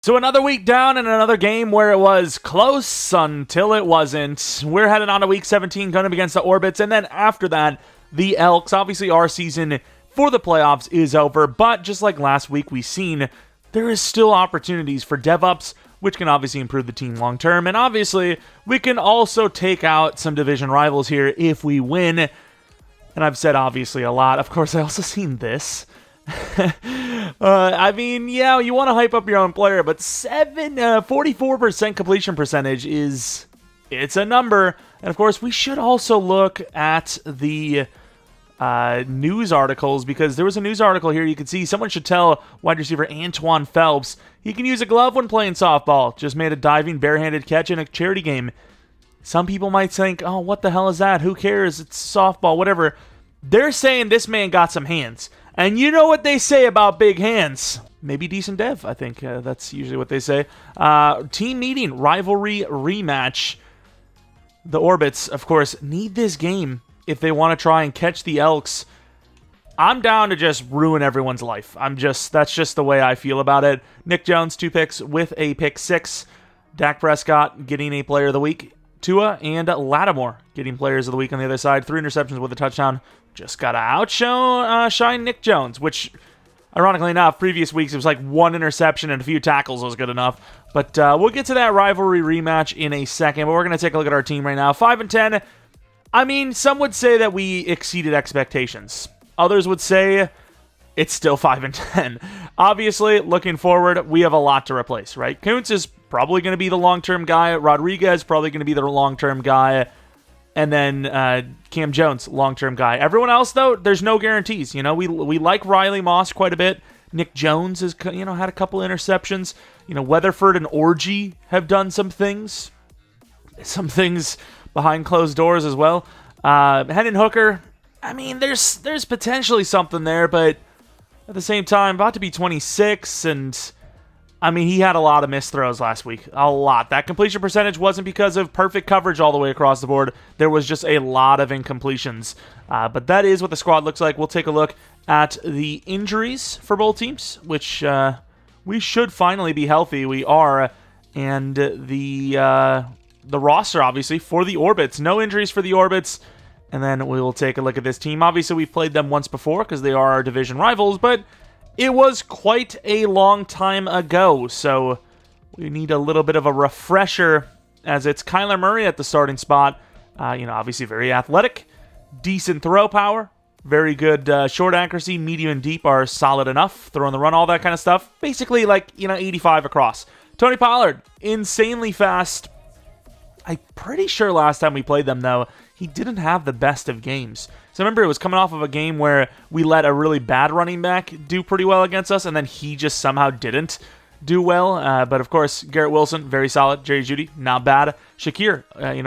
So another week down and another game where it was close until it wasn't. We're heading on to week 17, going up against the Orbits, and then after that, the Elks. Obviously, our season for the playoffs is over, but just like last week we've seen, there is still opportunities for dev-ups, which can obviously improve the team long-term, and obviously, we can also take out some division rivals here if we win. And I've said obviously a lot. Of course, I also seen this. I mean, yeah, you want to hype up your own player, but 44% completion percentage it's a number. And of course, we should also look at the news articles, because there was a news article here. You can see someone should tell wide receiver Antoine Phelps he can use a glove when playing softball. Just made a diving barehanded catch in a charity game. Some people might think, oh, what the hell is that? Who cares? It's softball, whatever. They're saying this man got some hands. And you know what they say about big hands. Maybe decent dev, I think. That's usually what they say. Team meeting, rivalry rematch. The Orbits, of course, need this game if they want to try and catch the Elks. I'm down to just ruin everyone's life. That's just the way I feel about it. Nick Jones, 2 picks with a pick 6. Dak Prescott getting a player of the week. Tua and Lattimore getting players of the week on the other side. 3 interceptions with a touchdown. Just got to outshine Nick Jones, which, ironically enough, previous weeks it was like 1 interception and a few tackles was good enough. But we'll get to that rivalry rematch in a second. But we're going to take a look at our team right now. 5-10. I mean, some would say that we exceeded expectations. Others would say it's still 5-10. Obviously, looking forward, we have a lot to replace, right? Kuntz is probably going to be the long-term guy. Rodriguez probably going to be the long-term guy. And then Cam Jones, long-term guy. Everyone else, though, there's no guarantees. You know, we like Riley Moss quite a bit. Nick Jones has, had a couple interceptions. Weatherford and Orgy have done some things. Some things behind closed doors as well. Hendon Hooker, I mean, there's potentially something there, but at the same time, about to be 26, and I mean, he had a lot of missed throws last week. A lot. That completion percentage wasn't because of perfect coverage all the way across the board. There was just a lot of incompletions. But that is what the squad looks like. We'll take a look at the injuries for both teams, which we should finally be healthy. We are. And the roster, obviously, for the Orbits. No injuries for the Orbits. And then we will take a look at this team. Obviously, we've played them once before because they are our division rivals, but it was quite a long time ago, so we need a little bit of a refresher, as it's Kyler Murray at the starting spot. Obviously very athletic, decent throw power, very good short accuracy, medium and deep are solid enough, throwing the run, all that kind of stuff. Basically, 85 across. Tony Pollard, insanely fast. I'm pretty sure last time we played them, though, he didn't have the best of games. So remember, it was coming off of a game where we let a really bad running back do pretty well against us, and then he just somehow didn't do well. But of course, Garrett Wilson, very solid. Jerry Jeudy, not bad. Shakir,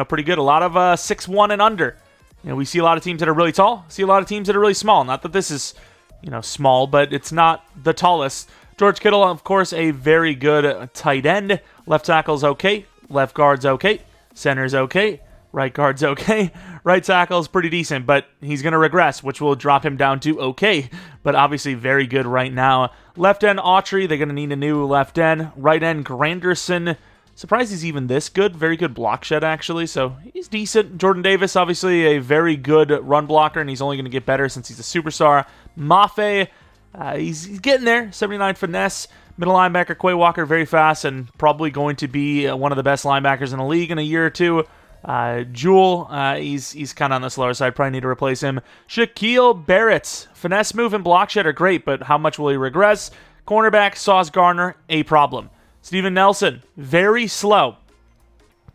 pretty good. A lot of 6'1" and under. We see a lot of teams that are really tall. See a lot of teams that are really small. Not that this is, small, but it's not the tallest. George Kittle, of course, a very good tight end. Left tackle's okay. Left guard's okay. Center's okay. Right guard's okay. Right tackle's pretty decent, but he's going to regress, which will drop him down to okay, but obviously very good right now. Left end, Autry, they're going to need a new left end. Right end, Granderson. Surprised he's even this good. Very good block shed, actually, so he's decent. Jordan Davis, obviously a very good run blocker, and he's only going to get better since he's a superstar. Mafe, he's getting there. 79 finesse. Middle linebacker, Quay Walker, very fast, and probably going to be one of the best linebackers in the league in a year or two. Jewel, he's kind of on the slower side. Probably need to replace him. Shaquille Barrett, finesse move and block shed are great, but how much will he regress? Cornerback, Sauce Gardner, a problem. Steven Nelson, very slow,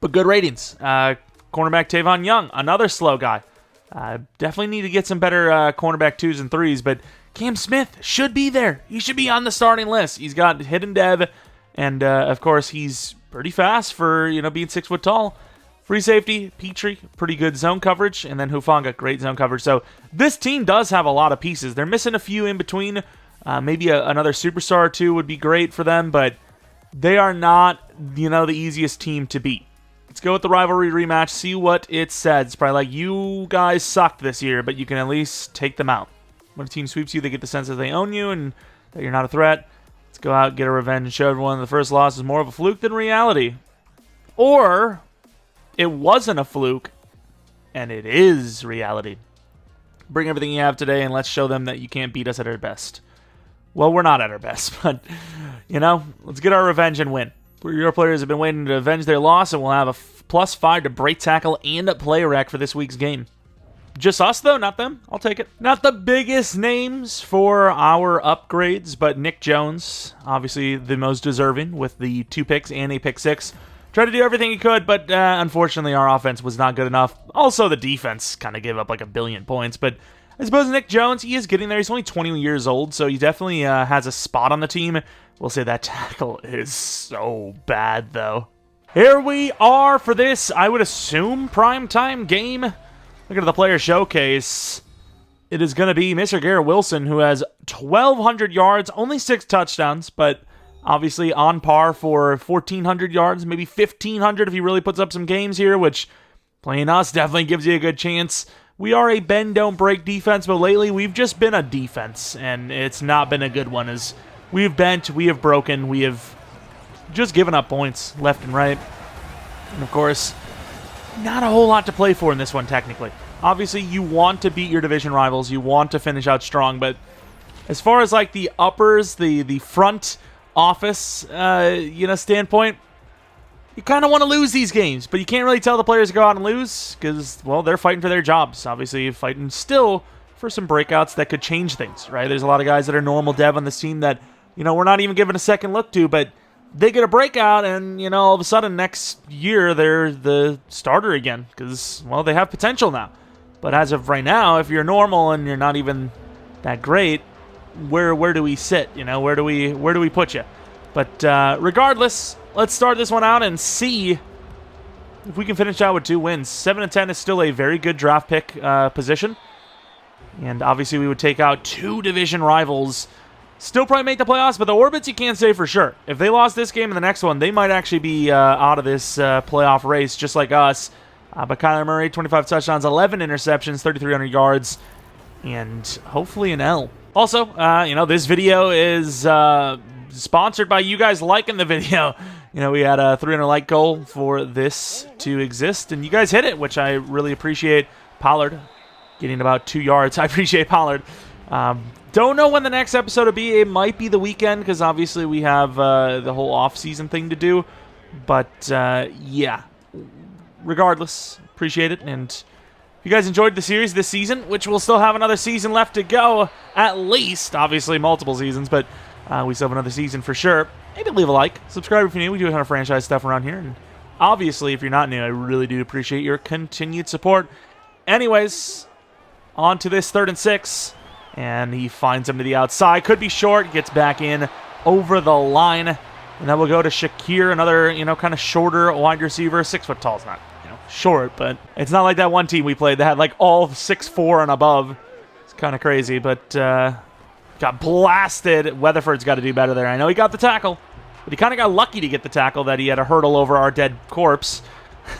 but good ratings. Cornerback Tavon Young, another slow guy. Definitely need to get some better cornerback 2s and 3s, but Cam Smith should be there. He should be on the starting list. He's got hidden dev, and of course, he's pretty fast for being 6 foot tall. Free safety, Petrie, pretty good zone coverage, and then Hufanga, great zone coverage. So this team does have a lot of pieces. They're missing a few in between. Maybe another superstar or two would be great for them, but they are not, the easiest team to beat. Let's go with the rivalry rematch, see what it says. It's probably like, you guys sucked this year, but you can at least take them out. When a team sweeps you, they get the sense that they own you and that you're not a threat. Let's go out, get a revenge, and show everyone the first loss is more of a fluke than reality. Or it wasn't a fluke, and it is reality. Bring everything you have today, and let's show them that you can't beat us at our best. Well, we're not at our best, but, you know, let's get our revenge and win. Your players have been waiting to avenge their loss, and we'll have a +5 to break tackle and a play rec for this week's game. Just us, though, not them. I'll take it. Not the biggest names for our upgrades, but Nick Jones, obviously the most deserving with the 2 picks and a pick 6. Tried to do everything he could, but unfortunately our offense was not good enough. Also, the defense kind of gave up like 1 billion points, but I suppose Nick Jones, he is getting there. He's only 20 years old, so he definitely has a spot on the team. We'll say that tackle is so bad, though. Here we are for this, I would assume, primetime game. Look at the player showcase. It is going to be Mr. Garrett Wilson, who has 1,200 yards, only 6 touchdowns, but obviously on par for 1,400 yards, maybe 1,500 if he really puts up some games here, which playing us definitely gives you a good chance. We are a bend, don't break defense, but lately we've just been a defense, and it's not been a good one. As we've bent, we have broken, we have just given up points left and right. And of course, not a whole lot to play for in this one, technically. Obviously, you want to beat your division rivals. You want to finish out strong. But as far as like the uppers, the front office, standpoint, you kind of want to lose these games. But you can't really tell the players to go out and lose because, well, they're fighting for their jobs. Obviously, fighting still for some breakouts that could change things, right? There's a lot of guys that are normal dev on this team that, we're not even giving a second look to, but they get a breakout, and, all of a sudden next year they're the starter again because, well, they have potential now. But as of right now, if you're normal and you're not even that great, where do we sit? Where do we put you? But regardless, let's start this one out and see if we can finish out with 2 wins. 7-10 is still a very good draft pick position, and obviously we would take out 2 division rivals. Still probably make the playoffs, but the Orbits you can't say for sure. If they lost this game and the next one, they might actually be out of this playoff race, just like us. But Kyler Murray, 25 touchdowns, 11 interceptions, 3,300 yards, and hopefully an L. Also, this video is sponsored by you guys liking the video. We had a 300 like goal for this to exist, and you guys hit it, which I really appreciate. Pollard getting about 2 yards. I appreciate Pollard. Don't know when the next episode will be. It might be the weekend because obviously we have the whole off-season thing to do. But, yeah. Regardless, appreciate it. And if you guys enjoyed the series this season, which we'll still have another season left to go, at least. Obviously, multiple seasons, but we still have another season for sure. Maybe leave a like. Subscribe if you're new. We do a ton of franchise stuff around here. And obviously, if you're not new, I really do appreciate your continued support. Anyways, on to this 3rd and 6. And he finds him to the outside. Could be short. Gets back in over the line. And then we'll go to Shakir, another, kind of shorter wide receiver. 6 foot tall is not, short, but it's not like that one team we played that had like all 6'4" and above. It's kind of crazy, but got blasted. Weatherford's got to do better there. I know he got the tackle, but he kind of got lucky to get the tackle that he had a hurdle over our dead corpse.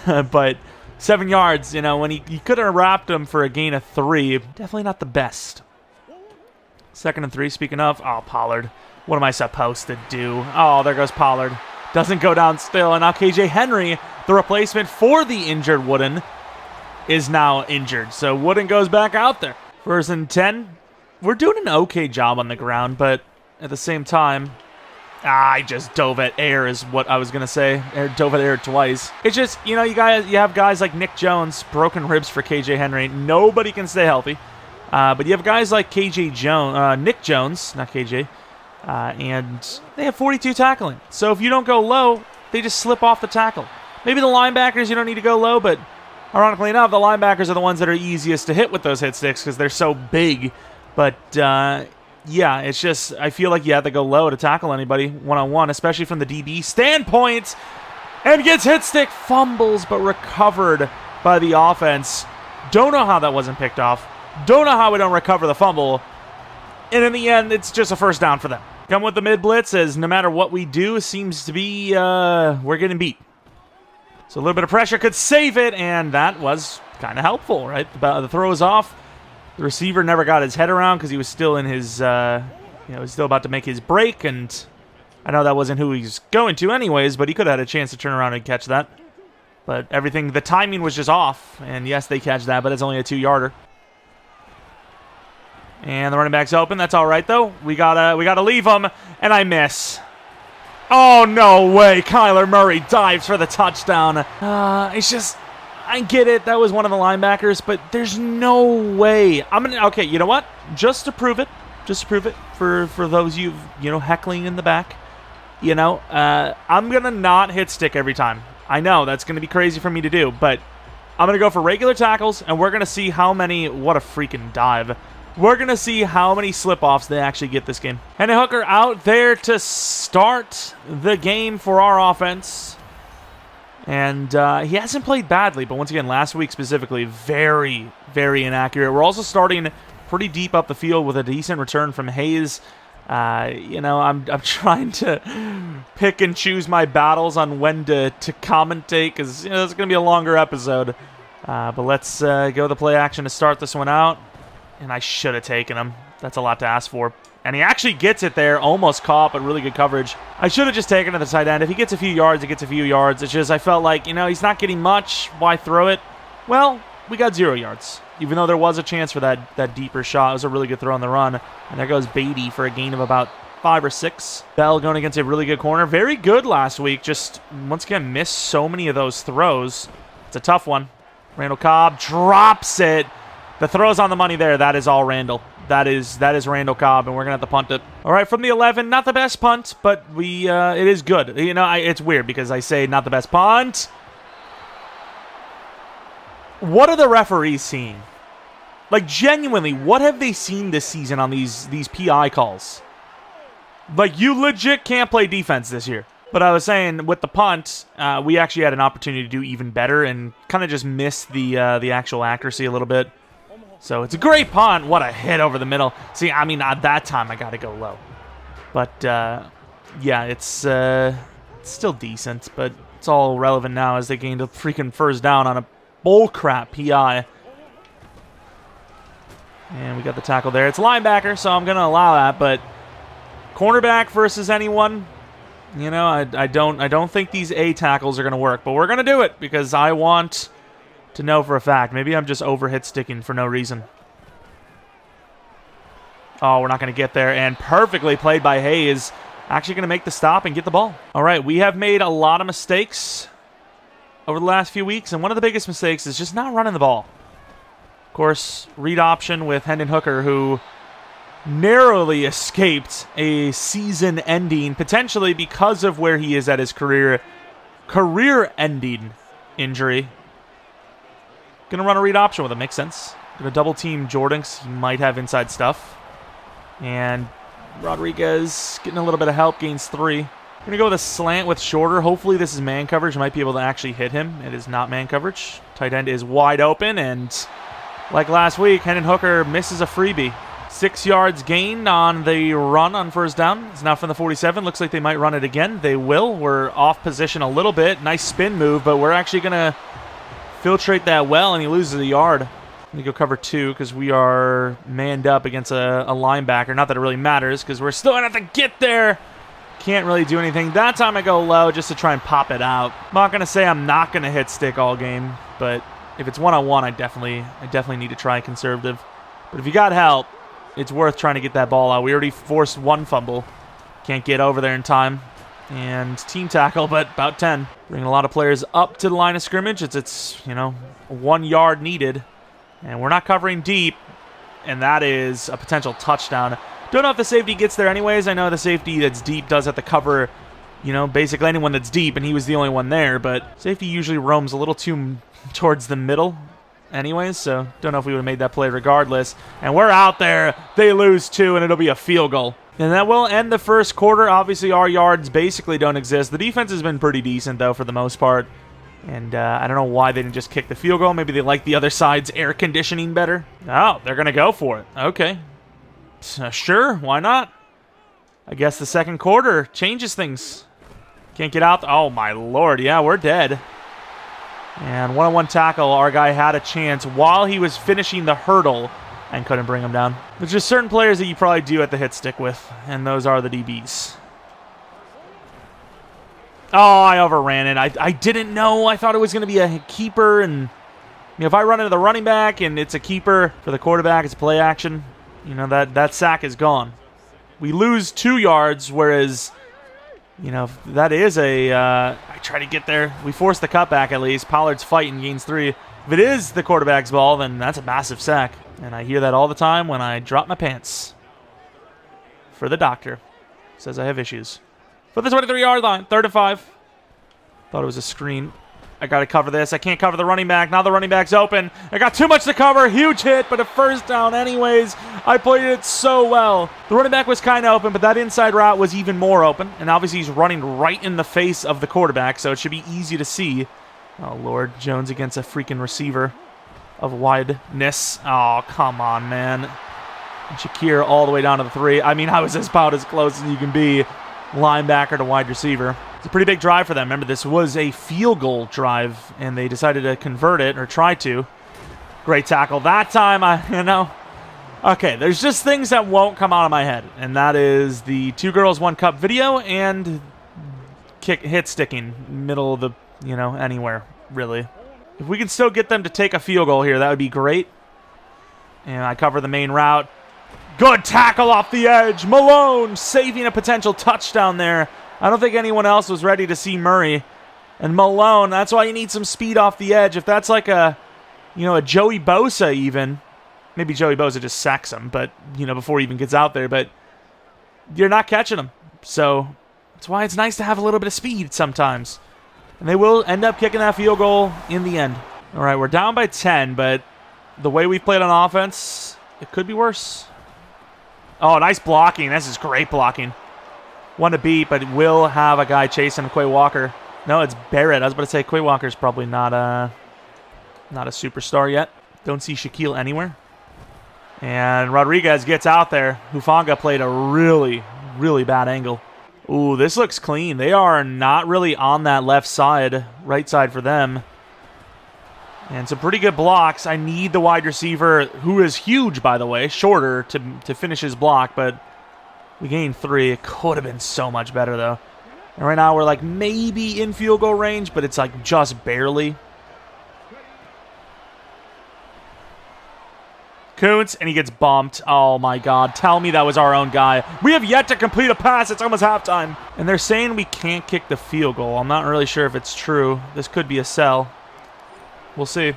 But 7 yards, when he could have wrapped him for a gain of 3. Definitely not the best. 2nd and 3, speaking of. Oh, Pollard. What am I supposed to do? Oh, there goes Pollard. Doesn't go down still. And now KJ Henry, the replacement for the injured Wooden, is now injured. So Wooden goes back out there. 1st and 10. We're doing an okay job on the ground, but at the same time, I just dove at air is what I was going to say. Dove at air twice. It's just, you have guys like Nick Jones, broken ribs for KJ Henry. Nobody can stay healthy. But you have guys like Nick Jones, not KJ, and they have 42 tackling. So if you don't go low, they just slip off the tackle. Maybe the linebackers, you don't need to go low, but ironically enough, the linebackers are the ones that are easiest to hit with those hit sticks because they're so big. But, yeah, it's just, I feel like you have to go low to tackle anybody one-on-one, especially from the DB standpoint, and gets hit stick, fumbles, but recovered by the offense. Don't know how that wasn't picked off. Don't know how we don't recover the fumble. And in the end, it's just a 1st down for them. Come with the mid-blitz as no matter what we do, it seems to be we're getting beat. So a little bit of pressure could save it, and that was kind of helpful, right? The throw is off. The receiver never got his head around because he was still in his, was still about to make his break, and I know that wasn't who he's going to anyways, but he could have had a chance to turn around and catch that. But the timing was just off. And yes, they catch that, but it's only a 2-yarder. And the running back's open. That's all right, though. We gotta leave him, and I miss. Oh, no way. Kyler Murray dives for the touchdown. It's just, I get it. That was one of the linebackers, but there's no way. Okay, you know what? Just to prove it, for those you heckling in the back, I'm going to not hit stick every time. I know that's going to be crazy for me to do, but I'm going to go for regular tackles, and we're going to see how many, what a freaking dive. We're going to see how many slip-offs they actually get this game. Hendon Hooker out there to start the game for our offense. And he hasn't played badly, but once again, last week specifically, very, very inaccurate. We're also starting pretty deep up the field with a decent return from Hayes. I'm trying to pick and choose my battles on when to commentate because it's going to be a longer episode. But let's go the play action to start this one out. And I should have taken him. That's a lot to ask for. And he actually gets it there. Almost caught, but really good coverage. I should have just taken it to the tight end. If he gets a few yards, he gets a few yards. It's just I felt like, he's not getting much. Why throw it? Well, we got 0 yards. Even though there was a chance for that deeper shot. It was a really good throw on the run. And there goes Beatty for a gain of about 5 or 6. Bell going against a really good corner. Very good last week. Just, once again, missed so many of those throws. It's a tough one. Randall Cobb drops it. The throw's on the money there. That is all Randall. That is Randall Cobb, and we're going to have to punt it. All right, from the 11, not the best punt, but it is good. It's weird because I say not the best punt. What are the referees seeing? Like, genuinely, what have they seen this season on these PI calls? Like, you legit can't play defense this year. But I was saying, with the punt, we actually had an opportunity to do even better and kind of just miss the actual accuracy a little bit. So it's a great punt. What a hit over the middle. See, at that time, I got to go low. But, yeah, it's still decent. But it's all relevant now as they gained a freaking first down on a bullcrap PI. And we got the tackle there. It's linebacker, so I'm going to allow that. But cornerback versus anyone, I don't think these A tackles are going to work. But we're going to do it because I want to know for a fact. Maybe I'm just overhit sticking for no reason. Oh, we're not going to get there. And perfectly played by Hayes. Actually going to make the stop and get the ball. All right, we have made a lot of mistakes over the last few weeks. And one of the biggest mistakes is just not running the ball. Of course, read option with Hendon Hooker, who narrowly escaped a season-ending, potentially because of where he is at his career-ending injury. Going to run a read option with him. Makes sense. Going to double team Jordan because he might have inside stuff. And Rodriguez getting a little bit of help. Gains 3. Going to go with a slant with Shorter. Hopefully this is man coverage. Might be able to actually hit him. It is not man coverage. Tight end is wide open. And like last week, Hendon Hooker misses a freebie. 6 yards gained on the run on first down. It's now from the 47. Looks like they might run it again. They will. We're off position a little bit. Nice spin move, but we're actually going to filtrate that well, and he loses a yard. I'm going to go cover 2 because we are manned up against a linebacker. Not that it really matters because we're still going to have to get there. Can't really do anything. That time I go low just to try and pop it out. I'm not going to say I'm not going to hit stick all game, but if it's one-on-one, I definitely need to try conservative. But if you got help, it's worth trying to get that ball out. We already forced 1 fumble. Can't get over there in time. And team tackle, but about 10. Bringing a lot of players up to the line of scrimmage. It's 1 yard needed. And we're not covering deep. And that is a potential touchdown. Don't know if the safety gets there anyways. I know the safety that's deep does have to cover, basically anyone that's deep. And he was the only one there. But safety usually roams a little too towards the middle anyways. So don't know if we would have made that play regardless. And we're out there. They lose 2, and it'll be a field goal. And that will end the first quarter. Obviously, our yards basically don't exist. The defense has been pretty decent, though, for the most part. And I don't know why they didn't just kick the field goal. Maybe they like the other side's air conditioning better. Oh, they're going to go for it. Okay. Sure, why not? I guess the second quarter changes things. Can't get out. Oh, my Lord. Yeah, we're dead. And one-on-one tackle. Our guy had a chance while he was finishing the hurdle and couldn't bring him down. There's just certain players that you probably do have to hit stick with, and those are the DBs. Oh, I overran it. I didn't know. I thought it was going to be a keeper, and if I run into the running back and it's a keeper for the quarterback, it's play action, that sack is gone. We lose 2 yards, whereas, that is I try to get there. We force the cutback at least. Pollard's fighting, gains 3. If it is the quarterback's ball, then that's a massive sack. And I hear that all the time when I drop my pants. For the doctor. Says I have issues. For the 23-yard line, 3rd and 5. Thought it was a screen. I got to cover this. I can't cover the running back. Now the running back's open. I got too much to cover. Huge hit, but a first down anyways. I played it so well. The running back was kind of open, but that inside route was even more open. And obviously he's running right in the face of the quarterback, so it should be easy to see. Oh, Lord. Jones against a freaking receiver of wideness. Oh, come on, man. And Shakir all the way down to the 3. I mean, I was about as close as you can be. Linebacker to wide receiver. It's a pretty big drive for them. Remember, this was a field goal drive, and they decided to convert it, or try to. Great tackle. That time, Okay, there's just things that won't come out of my head, and that is the 2 girls, 1 cup video and hit sticking middle of the, anywhere, really. If we can still get them to take a field goal here, that would be great. And I cover the main route. Good tackle off the edge. Malone saving a potential touchdown there. I don't think anyone else was ready to see Murray. And Malone, that's why you need some speed off the edge. If that's like a Joey Bosa even, maybe Joey Bosa just sacks him, but, before he even gets out there, but you're not catching him. So that's why it's nice to have a little bit of speed sometimes. And they will end up kicking that field goal in the end. All right, we're down by 10, but the way we've played on offense, it could be worse. Oh, nice blocking. This is great blocking. One to beat, but will have a guy chasing Quay Walker. No, it's Barrett. I was about to say Quay Walker's probably not a superstar yet. Don't see Shaquille anywhere. And Rodriguez gets out there. Hufanga played a really, really bad angle. Ooh, this looks clean. They are not really on that left side, right side for them. And some pretty good blocks. I need the wide receiver, who is huge, by the way, shorter, to finish his block, but we gained 3. It could have been so much better, though. And right now we're like maybe in field goal range, but it's like just barely. Kuntz, and he gets bumped. Oh, my God. Tell me that was our own guy. We have yet to complete a pass. It's almost halftime. And they're saying we can't kick the field goal. I'm not really sure if it's true. This could be a sell. We'll see.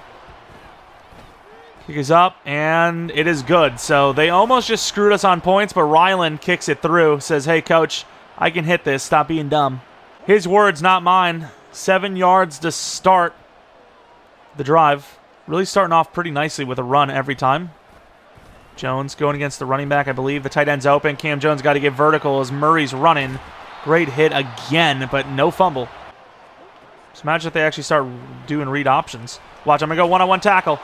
Kick is up, and it is good. So they almost just screwed us on points, but Ryland kicks it through. Says, hey, coach, I can hit this. Stop being dumb. His words, not mine. 7 yards to start the drive. Really starting off pretty nicely with a run every time. Jones going against the running back, I believe. The tight end's open. Cam Jones got to get vertical as Murray's running. Great hit again, but no fumble. Just imagine if they actually start doing read options. Watch, I'm going to go one-on-one tackle.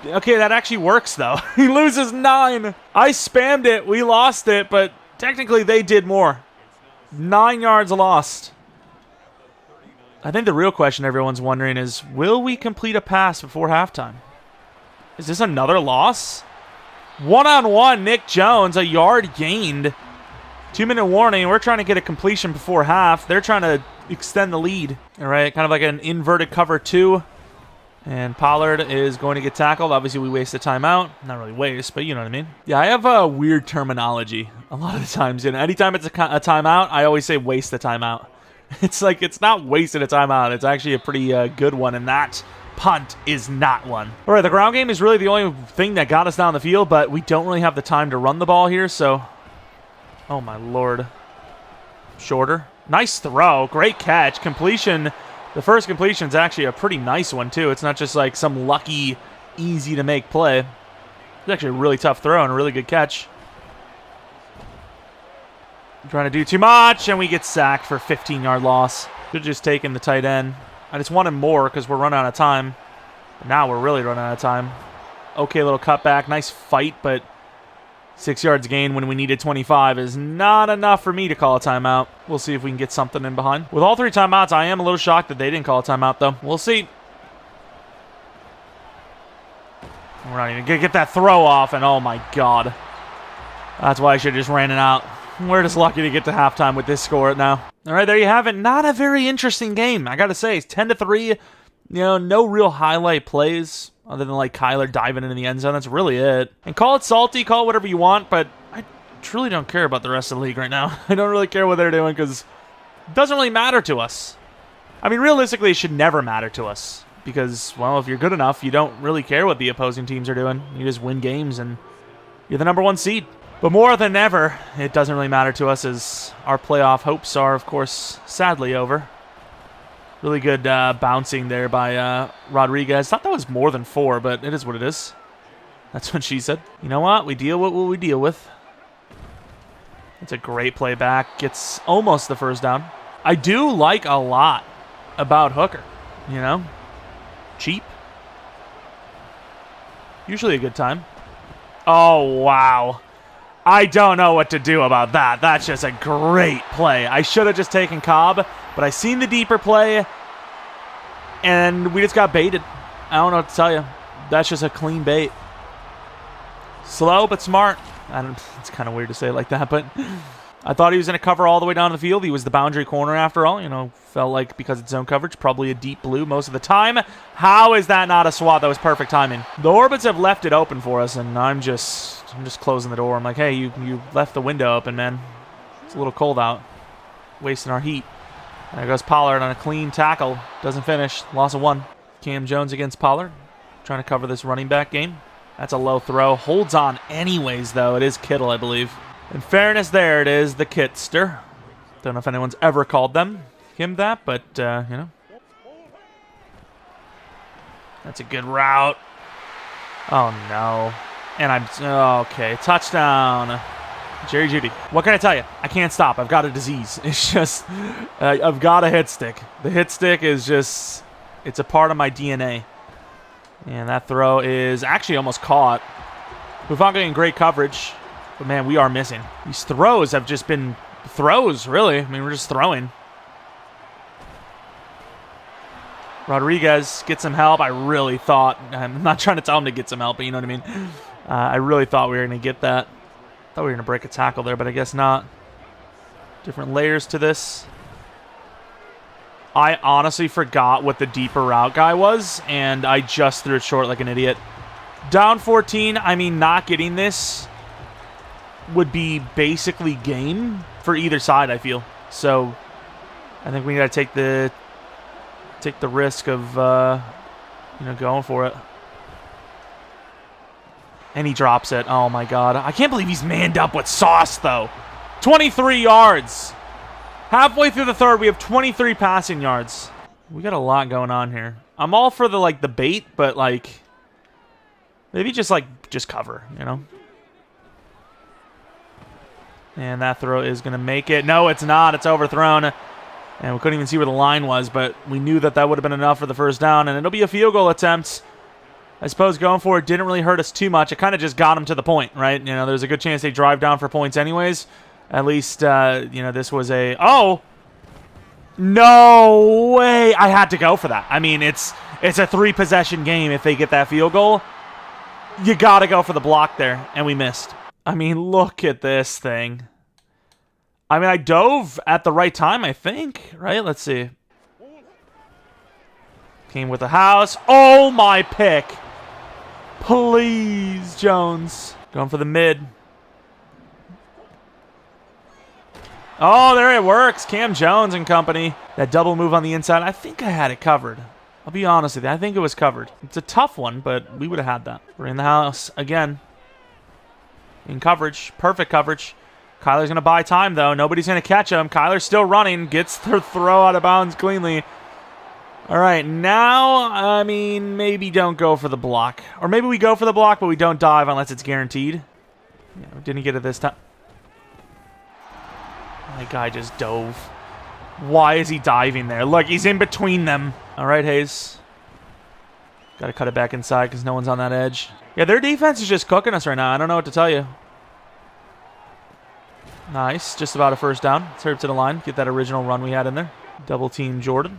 Okay, that actually works, though. He loses 9. I spammed it. We lost it, but technically they did more. 9 yards lost. I think the real question everyone's wondering is, will we complete a pass before halftime? Is this another loss? One-on-one, Nick Jones, a yard gained. 2-minute warning. We're trying to get a completion before half. They're trying to extend the lead. All right, kind of like an inverted cover 2. And Pollard is going to get tackled. Obviously, we waste a timeout. Not really waste, but you know what I mean. Yeah, I have a weird terminology a lot of the times. Anytime it's a timeout, I always say waste the timeout. It's like it's not wasting a timeout. It's actually a pretty good one, and that punt is not one. All right, the ground game is really the only thing that got us down the field, but we don't really have the time to run the ball here, so... Oh, my Lord. Shorter. Nice throw. Great catch. Completion. The first completion is actually a pretty nice one, too. It's not just like some lucky, easy-to-make play. It's actually a really tough throw and a really good catch. Trying to do too much, and we get sacked for a 15-yard loss. Could have just taken the tight end. I just wanted more because we're running out of time. But now we're really running out of time. Okay, little cutback. Nice fight, but 6 yards gain when we needed 25 is not enough for me to call a timeout. We'll see if we can get something in behind. With all 3 timeouts, I am a little shocked that they didn't call a timeout, though. We'll see. We're not even going to get that throw off, and oh my God. That's why I should have just ran it out. We're just lucky to get to halftime with this score now. All right, there you have it. Not a very interesting game, I got to say. It's 10-3. You know, no real highlight plays other than like Kyler diving into the end zone. That's really it. And call it salty, call it whatever you want, but I truly don't care about the rest of the league right now. I don't really care what they're doing because it doesn't really matter to us. I mean, realistically, it should never matter to us because, well, if you're good enough, you don't really care what the opposing teams are doing. You just win games and you're the #1 seed. But more than ever, it doesn't really matter to us as our playoff hopes are, of course, sadly over. Really good bouncing there by Rodriguez. Thought that was more than 4, but it is what it is. That's what she said. You know what? We deal with what we deal with. It's a great play back. Gets almost the first down. I do like a lot about Hooker, you know? Cheap. Usually a good time. Oh, wow. I don't know what to do about that. That's just a great play. I should have just taken Cobb, but I seen the deeper play, and we just got baited. I don't know what to tell you. That's just a clean bait. Slow but smart. It's kind of weird to say it like that, but I thought he was going to cover all the way down the field. He was the boundary corner after all. You know, felt like because it's zone coverage, probably a deep blue most of the time. How is that not a swat? That was perfect timing. The Orbits have left it open for us, and I'm just closing the door. I'm like, hey, you left the window open, man. It's a little cold out. Wasting our heat. There goes Pollard on a clean tackle. Doesn't finish. Loss of 1. Cam Jones against Pollard. Trying to cover this running back game. That's a low throw. Holds on anyways, though. It is Kittle, I believe. In fairness, there it is, the Kitster. Don't know if anyone's ever called him that, but, you know. That's a good route. Oh, no. And okay, touchdown. Jerry Jeudy. What can I tell you? I can't stop. I've got a disease. It's just, I've got a hit stick. The hit stick is just, it's a part of my DNA. And that throw is actually almost caught. Hufanga in great coverage. But, man, we are missing. These throws have just been throws, really. I mean, we're just throwing. Rodriguez, get some help. I really thought, I'm not trying to tell him to get some help, but you know what I mean. I really thought we were going to get that. Thought we were going to break a tackle there, but I guess not. Different layers to this. I honestly forgot what the deeper route guy was, and I just threw it short like an idiot. Down 14, I mean, not getting this would be basically game for either side, I feel. So I think we got to take the risk of you know, going for it. And he drops it. Oh my god. I can't believe he's manned up with Sauce though. 23 yards. Halfway through the third, we have 23 passing yards. We got a lot going on here. I'm all for the bait, but maybe just cover, you know? And that throw is going to make it. No, it's not. It's overthrown. And we couldn't even see where the line was, but we knew that would have been enough for the first down, and it'll be a field goal attempt. I suppose going for it didn't really hurt us too much. It kind of just got them to the point, right? You know, there's a good chance they drive down for points anyways. At least, you know, this was a... Oh! No way! I had to go for that. I mean, it's a 3-possession game if they get that field goal. You got to go for the block there, and we missed. I mean, look at this thing. I mean, I dove at the right time, I think, right? Let's see. Came with the house. Oh, my pick. Please, Jones. Going for the mid. Oh, there it works. Cam Jones and company. That double move on the inside. I think I had it covered. I'll be honest with you. I think it was covered. It's a tough one, but we would have had that. We're in the house again. In coverage. Perfect coverage. Kyler's going to buy time, though. Nobody's going to catch him. Kyler's still running. Gets the throw out of bounds cleanly. All right, now, I mean, maybe don't go for the block. Or maybe we go for the block, but we don't dive unless it's guaranteed. Yeah, we didn't get it this time. My guy just dove. Why is he diving there? Look, he's in between them. All right, Hayes. Got to cut it back inside because no one's on that edge. Yeah, their defense is just cooking us right now. I don't know what to tell you. Nice. Just about a first down. Let's hurry up to the line. Get that original run we had in there. Double team Jordan.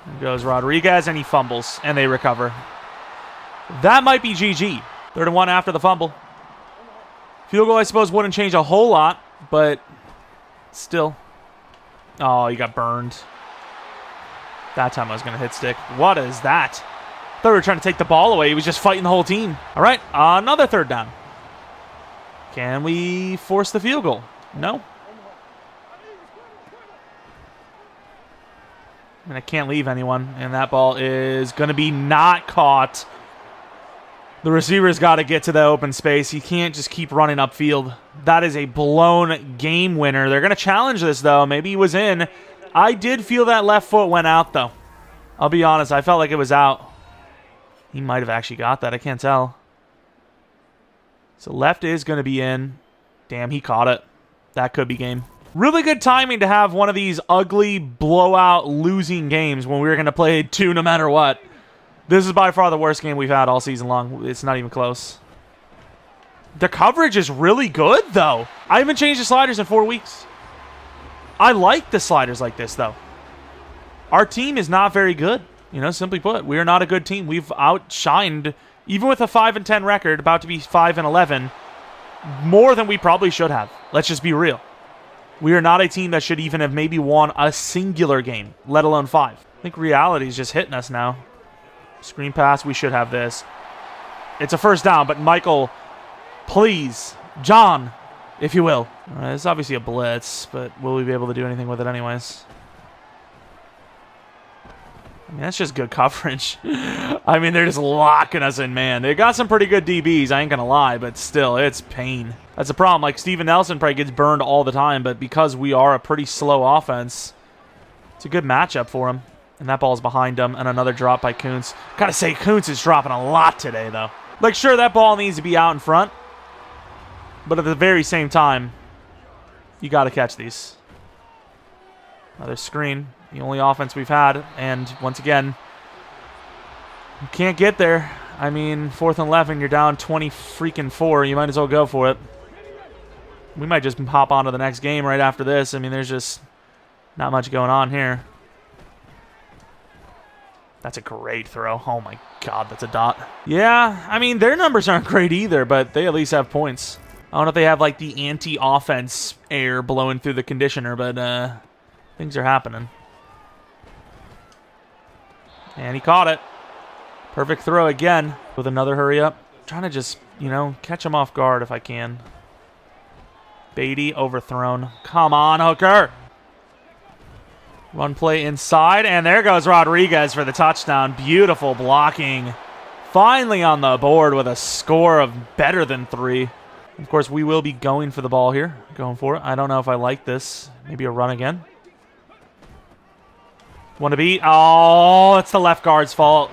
There goes Rodriguez, and he fumbles, and they recover. That might be GG. 3rd and 1 after the fumble. Field goal, I suppose, wouldn't change a whole lot, but still. Oh, you got burned. That time I was going to hit stick. What is that? I thought we were trying to take the ball away. He was just fighting the whole team. All right, another third down. Can we force the field goal? No. And I can't leave anyone. And that ball is going to be not caught. The receiver's got to get to the open space. He can't just keep running upfield. That is a blown game winner. They're going to challenge this, though. Maybe he was in. I did feel that left foot went out, though. I'll be honest. I felt like it was out. He might have actually got that. I can't tell. So left is going to be in. Damn, he caught it. That could be game. Really good timing to have one of these ugly blowout losing games when we were going to play 2 no matter what. This is by far the worst game we've had all season long. It's not even close. The coverage is really good, though. I haven't changed the sliders in 4 weeks. I like the sliders like this, though. Our team is not very good. You know, simply put, we are not a good team. We've outshined, even with a 5-10 record, about to be 5-11, more than we probably should have. Let's just be real. We are not a team that should even have maybe won a singular game, let alone 5. I think reality is just hitting us now. Screen pass, we should have this. It's a first down, but Michael, please, John, if you will. All right, it's obviously a blitz, but will we be able to do anything with it anyways? I mean, that's just good coverage. I mean, they're just locking us in, man. They got some pretty good DBs, I ain't going to lie, but still, it's pain. That's a problem. Like, Steven Nelson probably gets burned all the time, but because we are a pretty slow offense, it's a good matchup for him. And that ball's behind him, and another drop by Kuntz. Gotta say, Kuntz is dropping a lot today, though. Like, sure, that ball needs to be out in front, but at the very same time, you gotta catch these. Another screen. The only offense we've had, and once again, you can't get there. I mean, 4th and 11, you're down 20-4. You might as well go for it. We might just hop on to the next game right after this. I mean, there's just not much going on here. That's a great throw. Oh, my God, that's a dot. Yeah, I mean, their numbers aren't great either, but they at least have points. I don't know if they have, like, the anti-offense air blowing through the conditioner, but things are happening. And he caught it. Perfect throw again with another hurry up. Trying to just, you know, catch him off guard if I can. Beatty overthrown. Come on, Hooker. Run play inside, and there goes Rodriguez for the touchdown. Beautiful blocking. Finally on the board with a score of better than 3. Of course, we will be going for the ball here. Going for it. I don't know if I like this. Maybe a run again. Want to beat? Oh, it's the left guard's fault.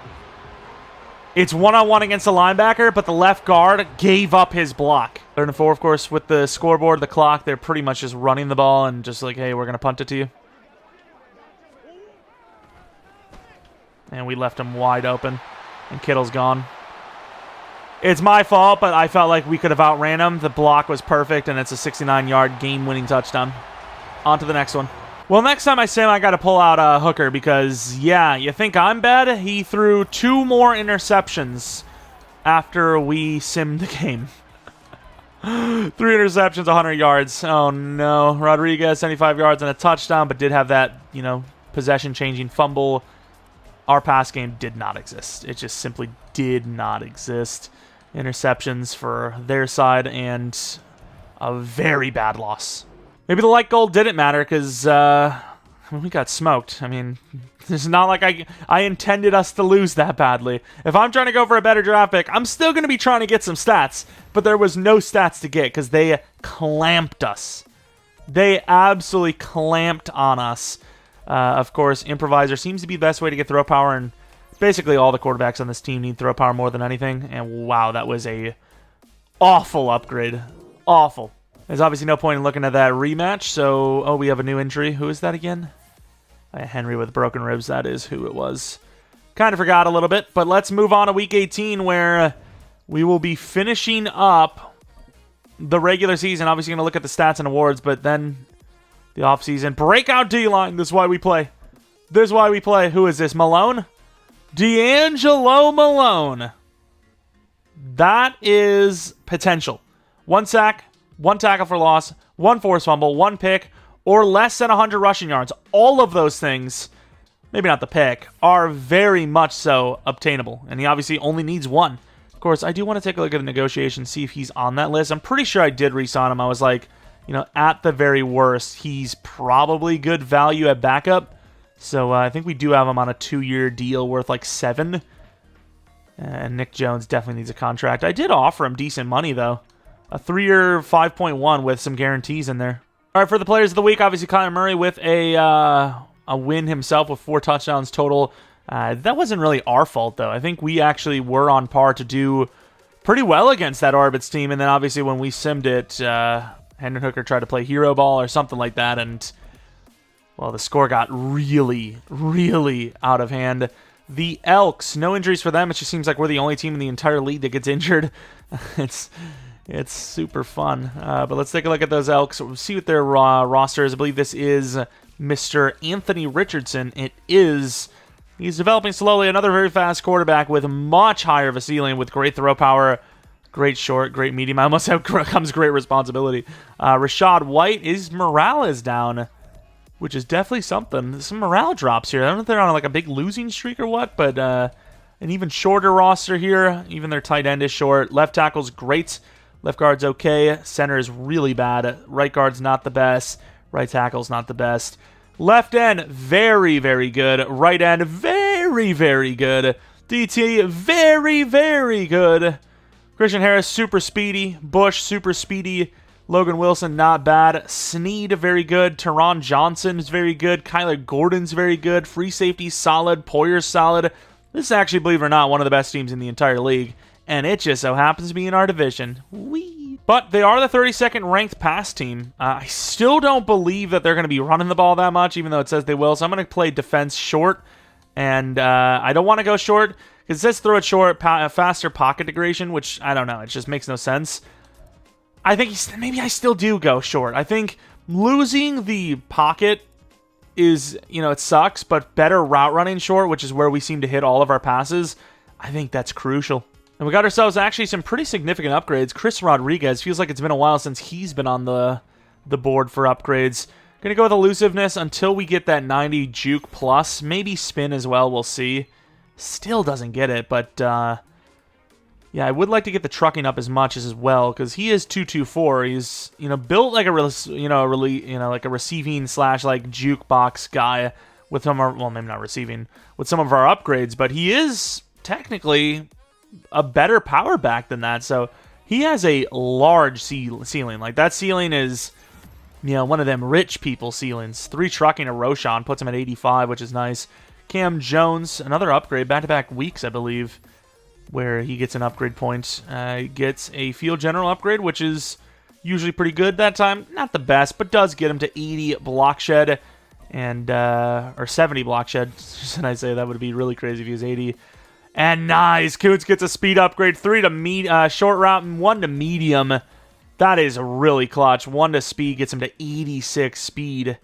It's one-on-one against the linebacker, but the left guard gave up his block. 3rd and 4, of course, with the scoreboard, the clock, they're pretty much just running the ball and just like, hey, we're going to punt it to you. And we left him wide open, and Kittle's gone. It's my fault, but I felt like we could have outran him. The block was perfect, and it's a 69-yard game-winning touchdown. On to the next one. Well, next time I sim, I got to pull out Hooker because, yeah, you think I'm bad? He threw 2 more interceptions after we simmed the game. 3 interceptions, 100 yards. Oh, no. Rodriguez, 75 yards and a touchdown, but did have that, you know, possession-changing fumble. Our pass game did not exist. It just simply did not exist. Interceptions for their side and a very bad loss. Maybe the light goal didn't matter because we got smoked. I mean, it's not like I intended us to lose that badly. If I'm trying to go for a better draft pick, I'm still going to be trying to get some stats. But there was no stats to get because they clamped us. They absolutely clamped on us. Of course, improviser seems to be the best way to get throw power, and basically all the quarterbacks on this team need throw power more than anything. And wow, that was a awful upgrade. Awful. There's obviously no point in looking at that rematch, so... Oh, we have a new injury. Who is that again? Henry with broken ribs, that is who it was. Kind of forgot a little bit, but let's move on to Week 18, where we will be finishing up the regular season. Obviously going to look at the stats and awards, but then the offseason. Breakout D-line. This is why we play. This is why we play. Who is this? Malone? D'Angelo Malone. That is potential. 1 sack, 1 tackle for loss, 1 forced fumble, 1 pick, or less than 100 rushing yards. All of those things, maybe not the pick, are very much so obtainable. And he obviously only needs 1. Of course, I do want to take a look at the negotiation, see if he's on that list. I'm pretty sure I did re-sign him. I was like, you know, at the very worst, he's probably good value at backup. So I think we do have him on a 2-year deal worth like 7. And Nick Jones definitely needs a contract. I did offer him decent money, though. A 3-year 5.1 with some guarantees in there. All right, for the players of the week, obviously Kyler Murray with a win himself with 4 touchdowns total. That wasn't really our fault, though. I think we actually were on par to do pretty well against that Orbits team. And then obviously when we simmed it, Hendon Hooker tried to play hero ball or something like that. And, well, the score got really, really out of hand. The Elks, no injuries for them. It just seems like we're the only team in the entire league that gets injured. It's super fun. But let's take a look at those Elks. We'll see what their roster is. I believe this is Mr. Anthony Richardson. It is. He's developing slowly. Another very fast quarterback with much higher of a ceiling, with great throw power, great short, great medium. I almost have comes great responsibility. Rashad White, his morale is down, which is definitely something. Some morale drops here. I don't know if they're on like a big losing streak or what, but an even shorter roster here. Even their tight end is short. Left tackle's great. Left guard's okay. Center is really bad. Right guard's not the best. Right tackle's not the best. Left end, very, very good. Right end, very, very good. DT, very, very good. Christian Harris, super speedy. Bush, super speedy. Logan Wilson, not bad. Snead, very good. Teron Johnson is very good. Kyler Gordon's very good. Free safety, solid. Poyer's solid. This is actually, believe it or not, one of the best teams in the entire league. And it just so happens to be in our division. Whee! But they are the 32nd ranked pass team. I still don't believe that they're going to be running the ball that much, even though it says they will. So I'm going to play defense short. And I don't want to go short, because it says throw it short, faster pocket degradation, which I don't know. It just makes no sense. I think maybe I still do go short. I think losing the pocket is, you know, it sucks, but better route running short, which is where we seem to hit all of our passes, I think that's crucial. And we got ourselves actually some pretty significant upgrades. Chris Rodriguez, feels like it's been a while since he's been on the board for upgrades. Going to go with elusiveness until we get that 90 juke plus. Maybe spin as well, we'll see. Still doesn't get it, but yeah, I would like to get the trucking up as much as well, because he is 224. He's, you know, built like a like a receiving / like jukebox guy with some of our, well, maybe not receiving, with some of our upgrades, but he is technically a better power back than that. So he has a large ceiling. Like, that ceiling is, you know, one of them rich people ceilings. 3 trucking a Roshan puts him at 85, which is nice. Cam Jones, another upgrade, back-to-back weeks, I believe, where he gets an upgrade point. Gets a field general upgrade, which is usually pretty good that time. Not the best, but does get him to 80 block shed, and or 70 block shed. Should I say? That would be really crazy if he was 80. And nice, Koontz gets a speed upgrade. 3 to short route and 1 to medium. That is really clutch. 1 to speed gets him to 86 speed.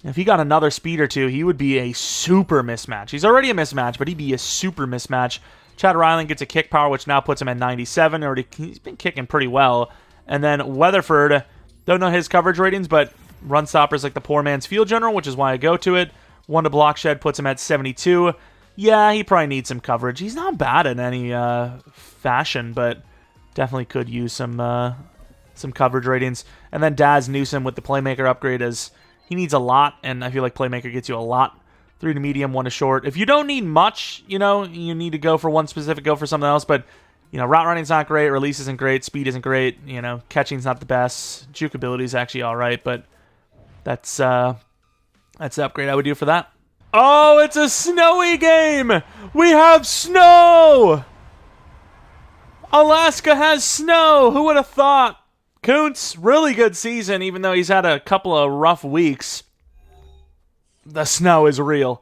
If he got another speed or 2, he would be a super mismatch. He's already a mismatch, but he'd be a super mismatch. Chad Ryland gets a kick power, which now puts him at 97. He's been kicking pretty well. And then Weatherford, don't know his coverage ratings, but run stopper's like the poor man's field general, which is why I go to it. 1 to block shed puts him at 72. Yeah, he probably needs some coverage. He's not bad in any fashion, but definitely could use some coverage ratings. And then Daz Newsom with the Playmaker upgrade, as he needs a lot, and I feel like Playmaker gets you a lot. 3 to medium, 1 to short. If you don't need much, you know, you need to go for one specific, go for something else, but, you know, route running's not great, release isn't great, speed isn't great, you know, catching's not the best, juke ability's actually alright, but that's the upgrade I would do for that. Oh, it's a snowy game! We have snow! Alaska has snow! Who would have thought? Koontz, really good season, even though he's had a couple of rough weeks. The snow is real.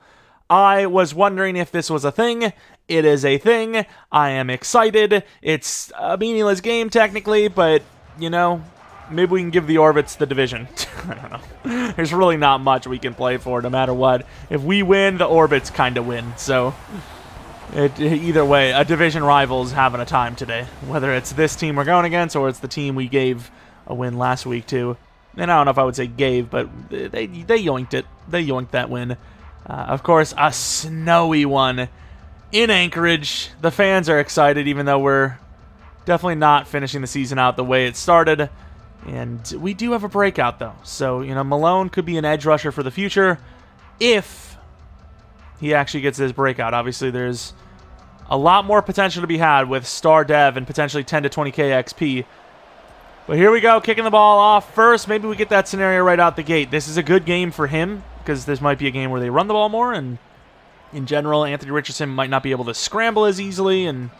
I was wondering if this was a thing. It is a thing. I am excited. It's a meaningless game, technically, but, you know, maybe we can give the Orbits the division. I don't know. There's really not much we can play for, no matter what. If we win, the Orbits kind of win, so Either way, a division rival's having a time today. Whether it's this team we're going against or it's the team we gave a win last week to. And I don't know if I would say gave, but they yoinked it. They yoinked that win. Of course, a snowy one in Anchorage. The fans are excited, even though we're definitely not finishing the season out the way it started. And we do have a breakout, though. So, you know, Malone could be an edge rusher for the future if he actually gets his breakout. Obviously, there's a lot more potential to be had with star dev and potentially 10 to 20k XP. But here we go, kicking the ball off first. Maybe we get that scenario right out the gate. This is a good game for him because this might be a game where they run the ball more. And in general, Anthony Richardson might not be able to scramble as easily. And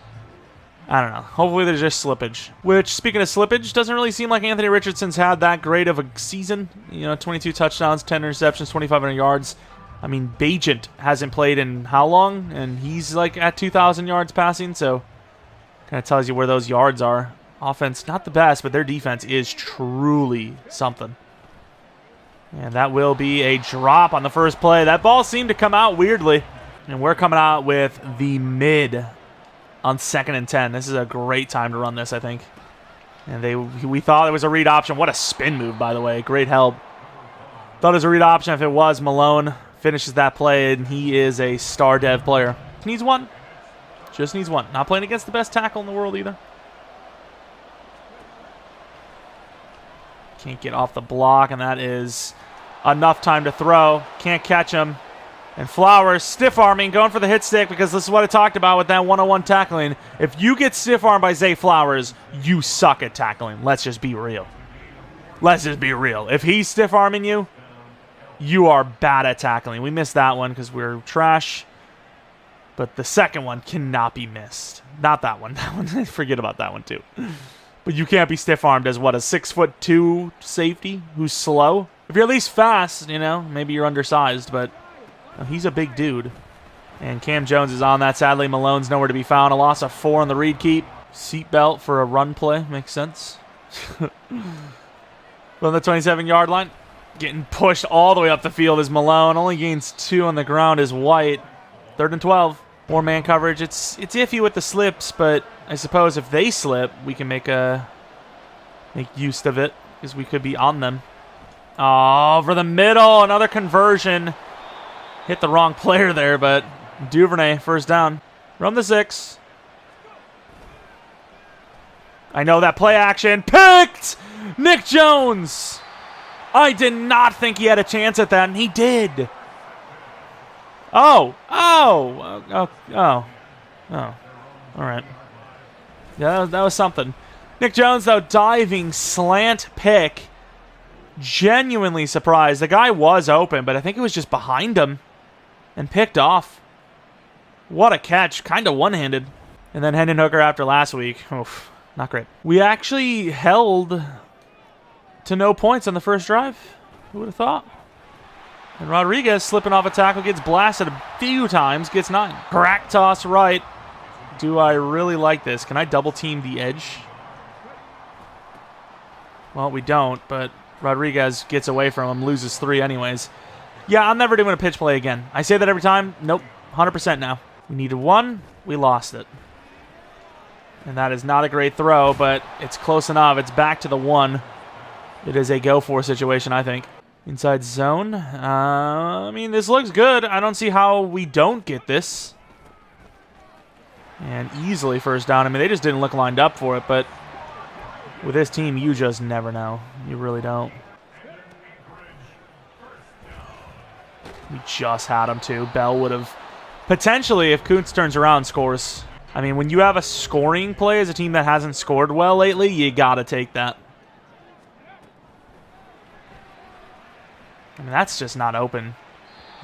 I don't know. Hopefully there's just slippage. Which, speaking of slippage, doesn't really seem like Anthony Richardson's had that great of a season. You know, 22 touchdowns, 10 interceptions, 2,500 yards. I mean, Bajent hasn't played in how long? And he's like at 2,000 yards passing. So kind of tells you where those yards are. Offense, not the best, but their defense is truly something. And that will be a drop on the first play. That ball seemed to come out weirdly. And we're coming out with the mid on 2nd and 10. This is a great time to run this, I think. And we thought it was a read option. What a spin move, by the way. Great help. Thought it was a read option. If it was, Malone finishes that play, and he is a star dev player. Needs one. Just needs one. Not playing against the best tackle in the world either. Can't get off the block, and that is enough time to throw. Can't catch him. And Flowers stiff-arming, going for the hit stick, because this is what I talked about with that one-on-one tackling. If you get stiff-armed by Zay Flowers, you suck at tackling. Let's just be real. Let's just be real. If he's stiff-arming you, you are bad at tackling. We missed that one because we're trash. But the second one cannot be missed. Not that one. That one, forget about that one, too. But you can't be stiff-armed as, what, a 6'2" safety who's slow? If you're at least fast, you know, maybe you're undersized, but he's a big dude. And Cam Jones is on that. Sadly, Malone's nowhere to be found. A loss of 4 on the read keep. Seatbelt for a run play. Makes sense. On the 27-yard line. Getting pushed all the way up the field is Malone. Only gains 2 on the ground is White. 3rd and 12. More man coverage. It's iffy with the slips, but I suppose if they slip, we can make use of it because we could be on them. Oh, over the middle. Another conversion. Hit the wrong player there, but Duvernay, first down. Run the 6. I know that play action. Picked! Nick Jones! I did not think he had a chance at that, and he did. Oh. All right. Yeah, that was something. Nick Jones, though, diving slant pick. Genuinely surprised. The guy was open, but I think it was just behind him and picked off. What a catch. Kind of one-handed. And then Hendon Hooker after last week. Oof, not great. We actually held to no points on the first drive. Who would have thought? And Rodriguez slipping off a tackle, gets blasted a few times, gets 9. Crack toss right. Do I really like this? Can I double team the edge? Well, we don't, but Rodriguez gets away from him, loses 3 anyways. Yeah, I'm never doing a pitch play again. I say that every time. Nope, 100% now. We needed 1. We lost it. And that is not a great throw, but it's close enough. It's back to the 1. It is a go-for situation, I think. Inside zone. I mean, this looks good. I don't see how we don't get this. And easily first down. I mean, they just didn't look lined up for it, but with this team, you just never know. You really don't. We just had him, too. Bell would have potentially, if Kuntz turns around, scores. I mean, when you have a scoring play as a team that hasn't scored well lately, you got to take that. I mean, that's just not open.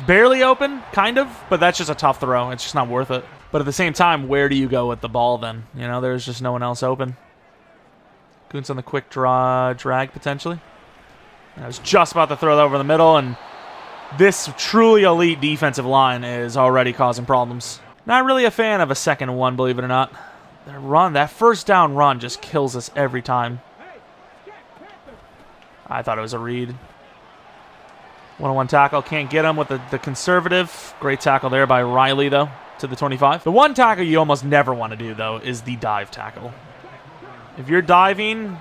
Barely open, kind of, but that's just a tough throw. It's just not worth it. But at the same time, where do you go with the ball then? You know, there's just no one else open. Kuntz on the quick drag, potentially. I was just about to throw that over the middle, and this truly elite defensive line is already causing problems. Not really a fan of a 2nd and 1, believe it or not. That first down run just kills us every time. I thought it was a read. 1-on-1 tackle, can't get him with the conservative. Great tackle there by Riley, though. to the 25. The one tackle you almost never want to do, though, is the dive tackle. If you're diving,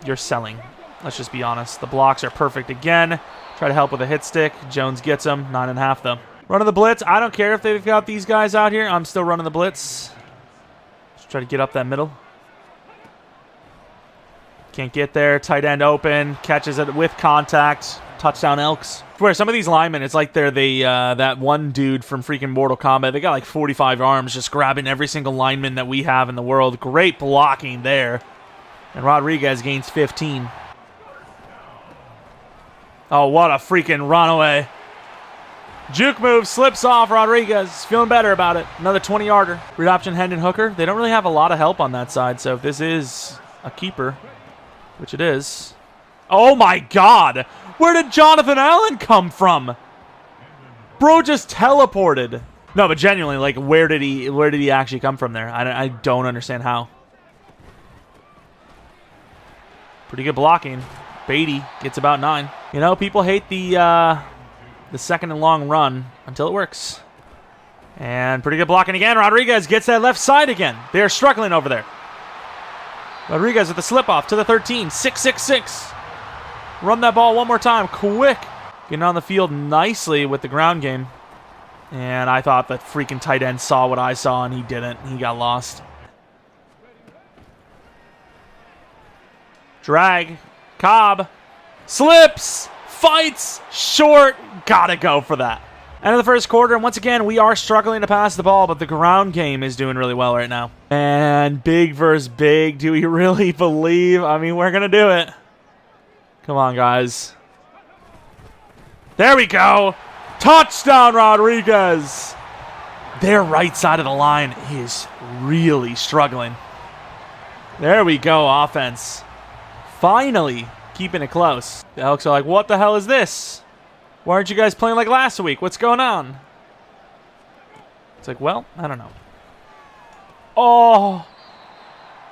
you're selling. Let's just be honest. The blocks are perfect again. Try to help with a hit stick. Jones gets him. 9.5, though. Running the blitz. I don't care if they've got these guys out here. I'm still running the blitz. Just try to get up that middle. Can't get there. Tight end open. Catches it with contact. Touchdown Elks. Where some of these linemen, it's like they're that one dude from freaking Mortal Kombat. They got like 45 arms just grabbing every single lineman that we have in the world. Great blocking there. And Rodriguez gains 15. Oh, what a freaking runaway. Juke move, slips off. Rodriguez feeling better about it. Another 20-yarder. Read option, Hendon Hooker. They don't really have a lot of help on that side, so if this is a keeper, which it is. Oh, my God. Where did Jonathan Allen come from? Bro just teleported. No, but genuinely, like, where did he actually come from there? I don't understand how. Pretty good blocking. Beatty gets about 9. You know, people hate the second and long run until it works. And pretty good blocking again. Rodriguez gets that left side again. They are struggling over there. Rodriguez with the slip off to the 13. 6-6-6. Run that ball one more time. Quick. Getting on the field nicely with the ground game. And I thought the freaking tight end saw what I saw, and he didn't. He got lost. Drag. Cobb. Slips. Fights. Short. Gotta go for that. End of the first quarter, and once again, we are struggling to pass the ball, but the ground game is doing really well right now. And big versus big. Do we really believe? I mean, we're going to do it. Come on, guys. There we go. Touchdown, Rodriguez. Their right side of the line is really struggling. There we go, offense. Finally keeping it close. The Elks are like, what the hell is this? Why aren't you guys playing like last week? What's going on? It's like, well, I don't know. Oh.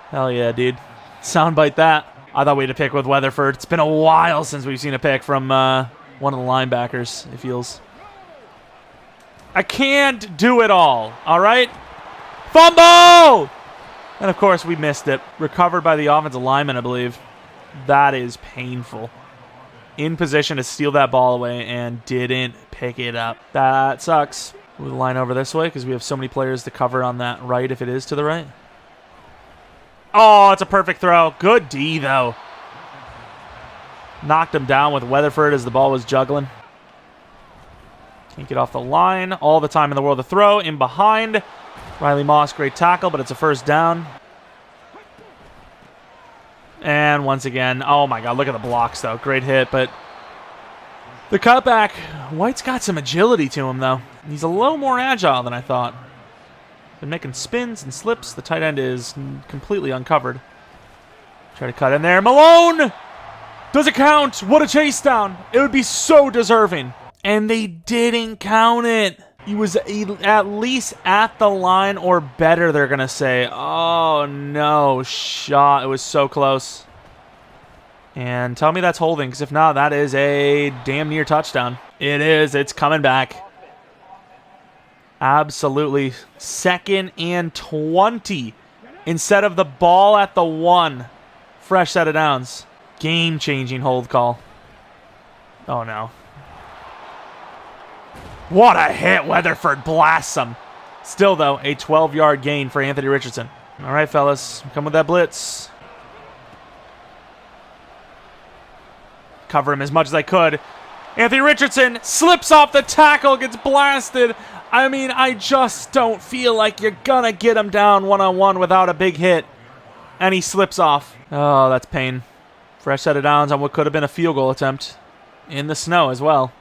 Hell yeah, dude. Soundbite that. I thought we had a pick with Weatherford. It's been a while since we've seen a pick from one of the linebackers, it feels. I can't do it all right? Fumble! And, of course, we missed it. Recovered by the offensive lineman, I believe. That is painful. In position to steal that ball away and didn't pick it up. That sucks. We'll line over this way because we have so many players to cover on that right if it is to the right. Oh, it's a perfect throw. Good D, though. Knocked him down with Weatherford as the ball was juggling. Can't get off the line. All the time in the world to throw. In behind. Riley Moss, great tackle, but it's a first down. And once again, oh my God, look at the blocks, though. Great hit, but the cutback, White's got some agility to him, though. He's a little more agile than I thought. Been making spins and slips. The tight end is completely uncovered. Try to cut in there. Malone! Does it count? What a chase down. It would be so deserving. And they didn't count it. He was at least at the line or better, they're going to say. Oh, no. Shot. It was so close. And tell me that's holding, because if not, that is a damn near touchdown. It is. It's coming back. Absolutely. 2nd and 20 instead of the ball at the 1. Fresh set of downs. Game-changing hold call. Oh, no. What a hit. Weatherford blasts him. Still, though, a 12-yard gain for Anthony Richardson. All right, fellas. Come with that blitz. Cover him as much as I could. Anthony Richardson slips off the tackle, gets blasted. I mean, I just don't feel like you're going to get him down one-on-one without a big hit. And he slips off. Oh, that's pain. Fresh set of downs on what could have been a field goal attempt. In the snow as well.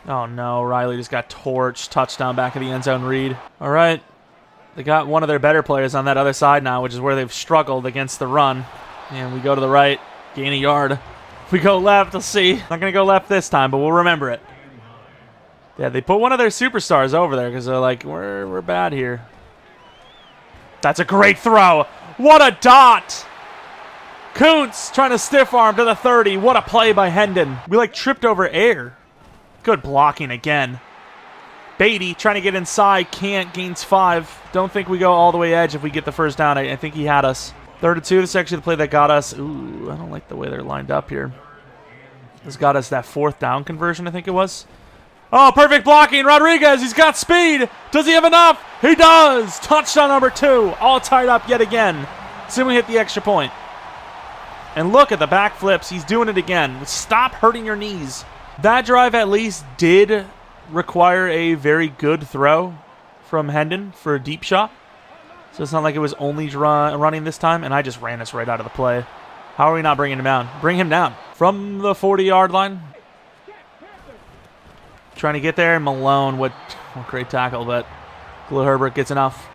Oh, no. Riley just got torched. Touchdown back of the end zone read. All right. They got one of their better players on that other side now, which is where they've struggled against the run. And we go to the right. Gain a yard. If we go left, let's see. Not going to go left this time, but we'll remember it. Yeah, they put one of their superstars over there because they're like, we're bad here. That's a great throw. What a dot. Kuntz trying to stiff arm to the 30. What a play by Hendon. We like tripped over air. Good blocking again. Beatty trying to get inside, can't, gains 5. Don't think we go all the way edge if we get the first down. I think he had us. 3rd and 2, this is actually the play that got us. Ooh, I don't like the way they're lined up here. This got us that 4th down conversion, I think it was. Oh, perfect blocking. Rodriguez, he's got speed. Does he have enough? He does. Touchdown number 2. All tied up yet again. Soon we hit the extra point. And look at the backflips. He's doing it again. Stop hurting your knees. That drive at least did require a very good throw from Hendon for a deep shot. So it's not like it was only running this time. And I just ran us right out of the play. How are we not bringing him down? Bring him down. From the 40-yard line. Trying to get there. Malone, what great tackle, but Herbert gets enough.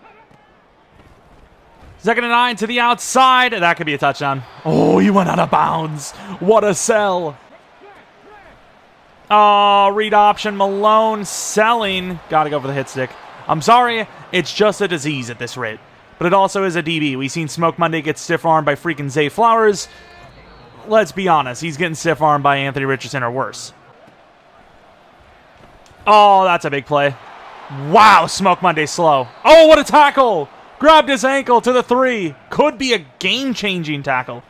2nd and 9 to the outside. That could be a touchdown. Oh, he went out of bounds. What a sell. Oh, read option. Malone selling. Got to go for the hit stick. I'm sorry. It's just a disease at this rate. But it also is a DB. We've seen Smoke Monday get stiff-armed by freaking Zay Flowers. Let's be honest. He's getting stiff-armed by Anthony Richardson or worse. Oh, that's a big play. Wow, Smoke Monday slow. Oh, what a tackle. Grabbed his ankle to the 3. Could be a game-changing tackle.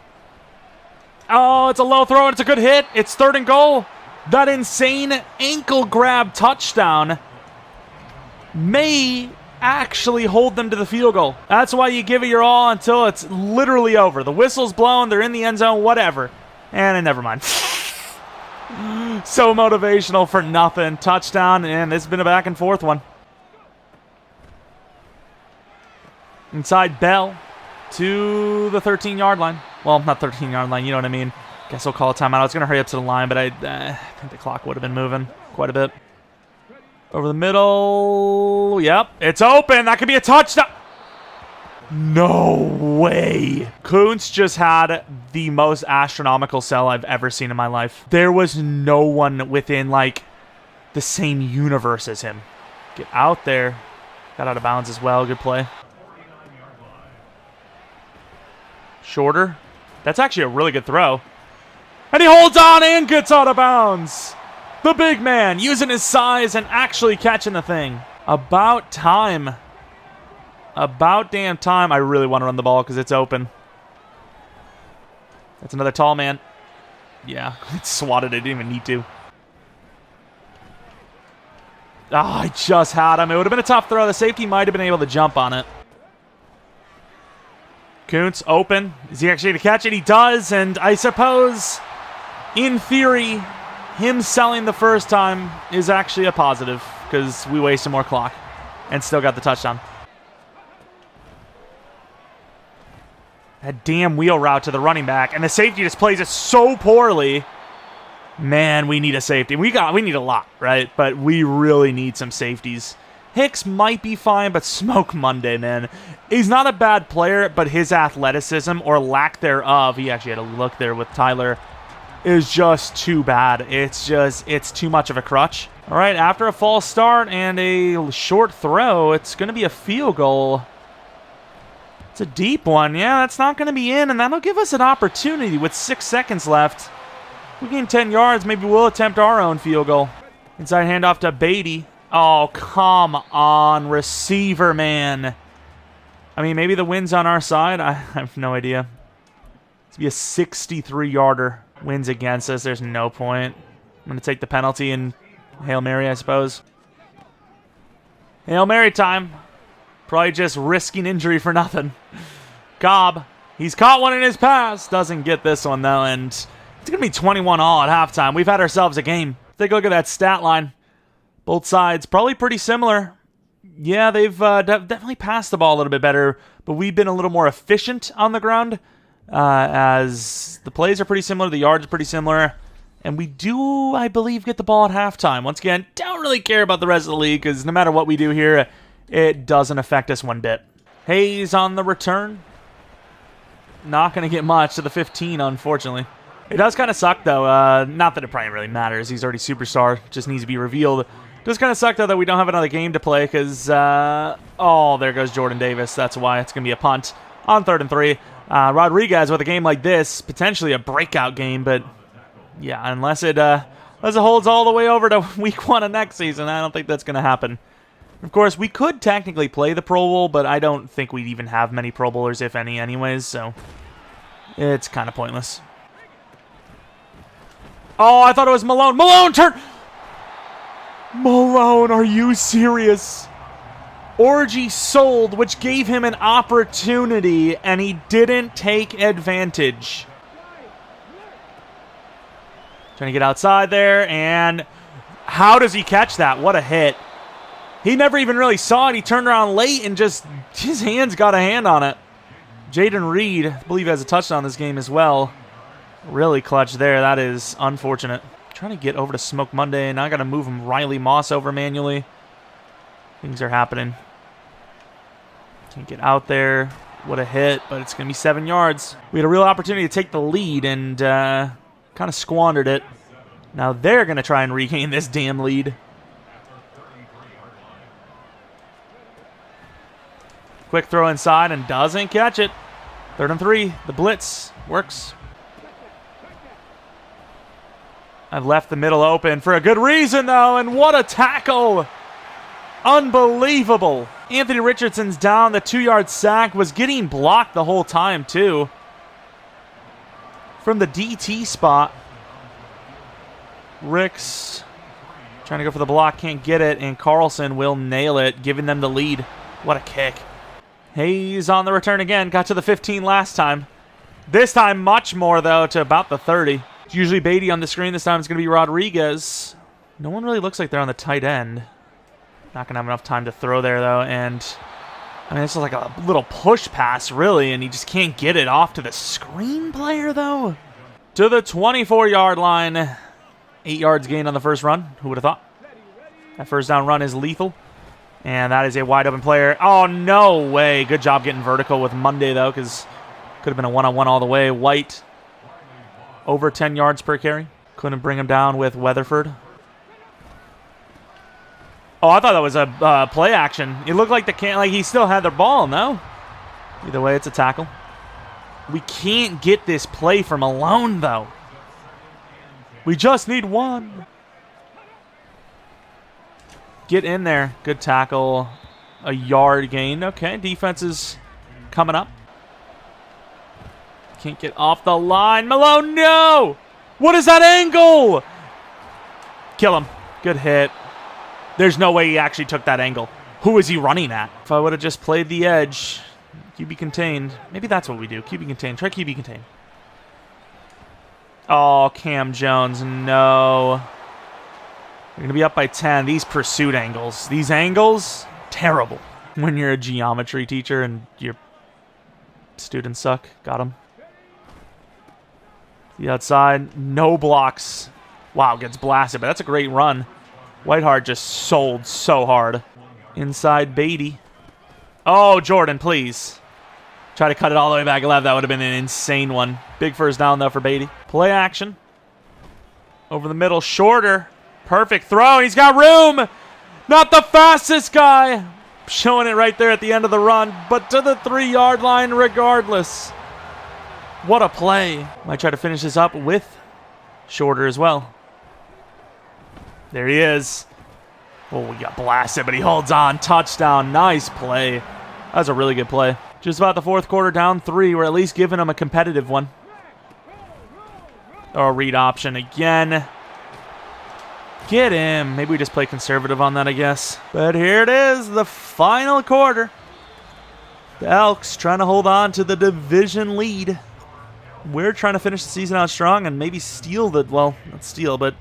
Oh, it's a low throw and it's a good hit. It's 3rd and goal. That insane ankle grab touchdown may actually hold them to the field goal. That's why you give it your all until it's literally over. The whistle's blown, they're in the end zone, whatever. And never mind. So motivational for nothing. Touchdown, and this has been a back and forth one. Inside Bell to the 13-yard line. Well, not 13-yard line, you know what I mean. Guess we'll call a timeout. I was going to hurry up to the line, but I think the clock would have been moving quite a bit. Over the middle. Yep, it's open. That could be a touchdown. No way. Kuntz just had the most astronomical sell I've ever seen in my life. There was no one within, like, the same universe as him. Get out there. Got out of bounds as well. Good play. Shorter. That's actually a really good throw. And he holds on and gets out of bounds. The big man using his size and actually catching the thing. About time. About damn time. I really want to run the ball because it's open. That's another tall man. Yeah, it swatted. I didn't even need to. Ah, I just had him. It would have been a tough throw. The safety might have been able to jump on it. Kuntz open. Is he actually going to catch it? He does. And I suppose, in theory, him selling the first time is actually a positive because we wasted more clock and still got the touchdown. That damn wheel route to the running back, and the safety just plays it so poorly. Man, we need a safety. We need a lot, right? But we really need some safeties. Hicks might be fine, but Smoke Monday, man. He's not a bad player, but his athleticism or lack thereof, he actually had a look there with Tyler, is just too bad. It's too much of a crutch. All right, after a false start and a short throw, it's going to be a field goal. It's a deep one. Yeah, that's not going to be in, and that'll give us an opportunity with 6 seconds left. If we gain 10 yards, maybe we'll attempt our own field goal. Inside handoff to Beatty. Oh, come on, receiver, man. I mean, maybe the wind's on our side. I have no idea. It's be a 63-yarder. Wins against us. There's no point. I'm going to take the penalty and Hail Mary, I suppose. Hail Mary time. Probably just risking injury for nothing. Cobb. He's caught one in his past. Doesn't get this one, though. And it's going to be 21 all at halftime. We've had ourselves a game. Take a look at that stat line. Both sides probably pretty similar. Yeah, they've definitely passed the ball a little bit better, but we've been a little more efficient on the ground as the plays are pretty similar, the yards are pretty similar, and we do, I believe, get the ball at halftime. Once again, don't really care about the rest of the league because no matter what we do here, it doesn't affect us one bit. Hayes on the return. Not going to get much to the 15, unfortunately. It does kind of suck, though. Not that it probably really matters. He's already superstar. Just needs to be revealed. It does kind of suck, though, that we don't have another game to play because, oh, there goes Jordan Davis. That's why it's going to be a punt on 3rd and 3. Rodriguez with a game like this, potentially a breakout game, but yeah, unless it Unless it holds all the way over to week 1 of next season. I don't think that's going to happen. Of course, we could technically play the Pro Bowl, but I don't think we'd even have many Pro Bowlers, if any, anyways, so it's kind of pointless. Oh, I thought it was Malone. Malone, turn! Malone, are you serious? Orgy sold, which gave him an opportunity, and he didn't take advantage. Trying to get outside there, and how does he catch that? What a hit. He never even really saw it. He turned around late and just, his hands got a hand on it. Jaden Reed, I believe, has a touchdown this game as well. Really clutch there. That is unfortunate. Trying to get over to Smoke Monday, and I got to move him Riley Moss over manually. Things are happening. Can't get out there. What a hit, but it's going to be 7 yards. We had a real opportunity to take the lead and kind of squandered it. Now they're going to try and regain this damn lead. Quick throw inside and doesn't catch it. 3rd and 3. The blitz works. I've left the middle open for a good reason, though, and what a tackle. Unbelievable. Anthony Richardson's down. The 2-yard sack was getting blocked the whole time, too. From the DT spot. Ricks trying to go for the block, can't get it, and Carlson will nail it, giving them the lead. What a kick. Hayes on the return again. Got to the 15 last time. This time much more, though, to about the 30. It's usually Beatty on the screen. This time it's going to be Rodriguez. No one really looks like they're on the tight end. Not going to have enough time to throw there, though. And, I mean, this is like a little push pass, really, and he just can't get it off to the screen player, though. To the 24-yard line. 8 yards gained on the first run. Who would have thought? That first down run is lethal. And that is a wide open player. Oh, no way. Good job getting vertical with Monday, though, because could have been a one-on-one all the way. White, over 10 yards per carry. Couldn't bring him down with Weatherford. Oh, I thought that was a play action. It looked like he still had the ball, no? Either way, it's a tackle. We can't get this play from Malone, though. We just need one. Get in there. Good tackle. A yard gain. Okay, defense is coming up. Can't get off the line. Malone, no! What is that angle? Kill him. Good hit. There's no way he actually took that angle. Who is he running at? If I would have just played the edge. QB contained. Maybe that's what we do. QB contained. Try QB contained. Oh, Cam Jones, no. We're going to be up by 10. These pursuit angles. These angles, terrible. When you're a geometry teacher and your students suck. Got him. The outside, no blocks. Wow, gets blasted, but that's a great run. Whiteheart just sold so hard. Inside Beatty. Oh, Jordan, please. Try to cut it all the way back left. That would have been an insane one. Big first down, though, for Beatty. Play action. Over the middle, shorter. Perfect throw. He's got room. Not the fastest guy. Showing it right there at the end of the run, but to the 3-yard line regardless. What a play. Might try to finish this up with shorter as well. There he is. Oh, we got blasted, but he holds on. Touchdown. Nice play. That was a really good play. Just about the 4th quarter, down 3. We're at least giving him a competitive one. Or read option again. Get him. Maybe we just play conservative on that, I guess. But here it is, the final quarter. The Elks trying to hold on to the division lead. We're trying to finish the season out strong and maybe steal the, well, not steal, but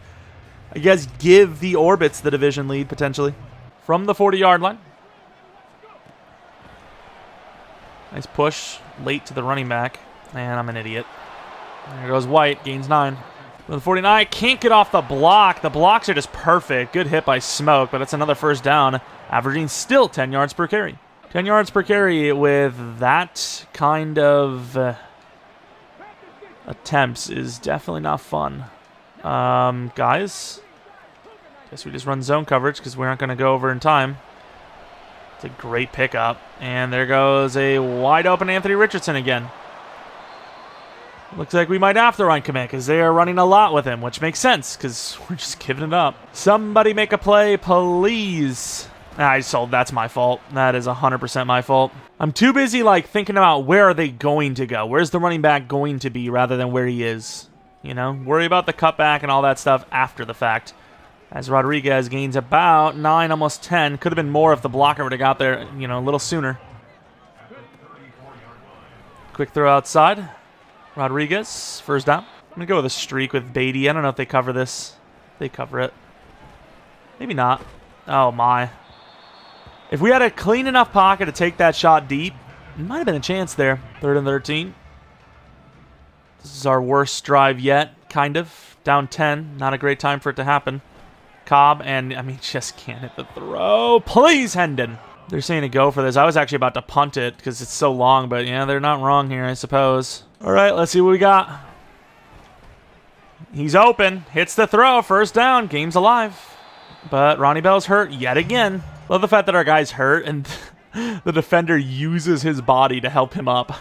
I guess give the Orbits the division lead, potentially. From the 40-yard line. Nice push late to the running back. And I'm an idiot. There goes White, gains 9. With the 49, can't get off the block. The blocks are just perfect. Good hit by Smoke, but it's another first down, averaging still 10 yards per carry. 10 yards per carry with that kind of attempts is definitely not fun. Guys, guess we just run zone coverage because we aren't going to go over in time. It's a great pickup. And there goes a wide open Anthony Richardson again. Looks like we might have to run commit because they are running a lot with him, which makes sense because we're just giving it up. Somebody make a play, please. I sold. That's my fault. That is 100% my fault. I'm too busy like thinking about where are they going to go? Where's the running back going to be rather than where he is? You know, worry about the cutback and all that stuff after the fact. As Rodriguez gains about 9, almost 10. Could have been more if the blocker would have got there, you know, a little sooner. Quick throw outside. Rodriguez, first down. I'm going to go with a streak with Beatty. I don't know if they cover this. They cover it. Maybe not. Oh, my. If we had a clean enough pocket to take that shot deep, it might have been a chance there. 3rd and 13. This is our worst drive yet, kind of. Down 10. Not a great time for it to happen. Cobb, and, I mean, just can't hit the throw. Please, Hendon. They're saying to go for this. I was actually about to punt it because it's so long, but, yeah, they're not wrong here, I suppose. All right, let's see what we got. He's open. Hits the throw. First down. Game's alive. But Ronnie Bell's hurt yet again. Love the fact that our guy's hurt and the defender uses his body to help him up.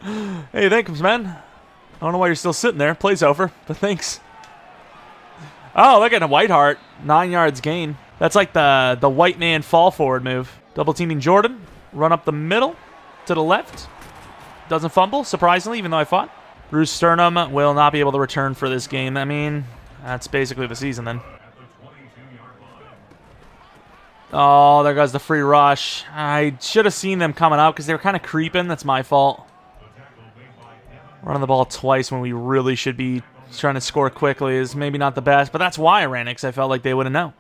Hey, thanks, man. I don't know why you're still sitting there. Play's over, but thanks. Oh, look at a Whiteheart. 9 yards gain. That's like the white man fall forward move. Double teaming Jordan. Run up the middle to the left. Doesn't fumble, surprisingly, even though I fought. Bruce Sternum will not be able to return for this game. I mean, that's basically the season then. Oh, there goes the free rush. I should have seen them coming out because they were kind of creeping. That's my fault. Running the ball twice when we really should be trying to score quickly is maybe not the best, but that's why I ran it, because I felt like they wouldn't know.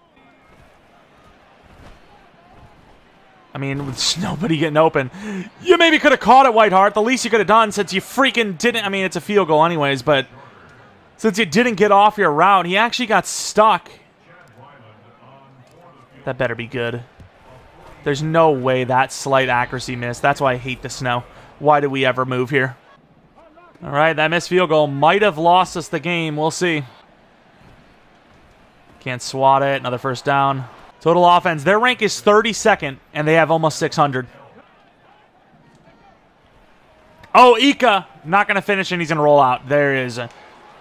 I mean, with nobody getting open, you maybe could have caught it, Whiteheart. The least you could have done since you freaking didn't. I mean, it's a field goal anyways, but since you didn't get off your route, he actually got stuck. That better be good. There's no way that slight accuracy missed. That's why I hate the snow. Why did we ever move here? All right, that missed field goal might have lost us the game. We'll see. Can't swat it. Another first down. Total offense. Their rank is 32nd, and they have almost 600. Oh, Ika. Not going to finish, and he's going to roll out. There is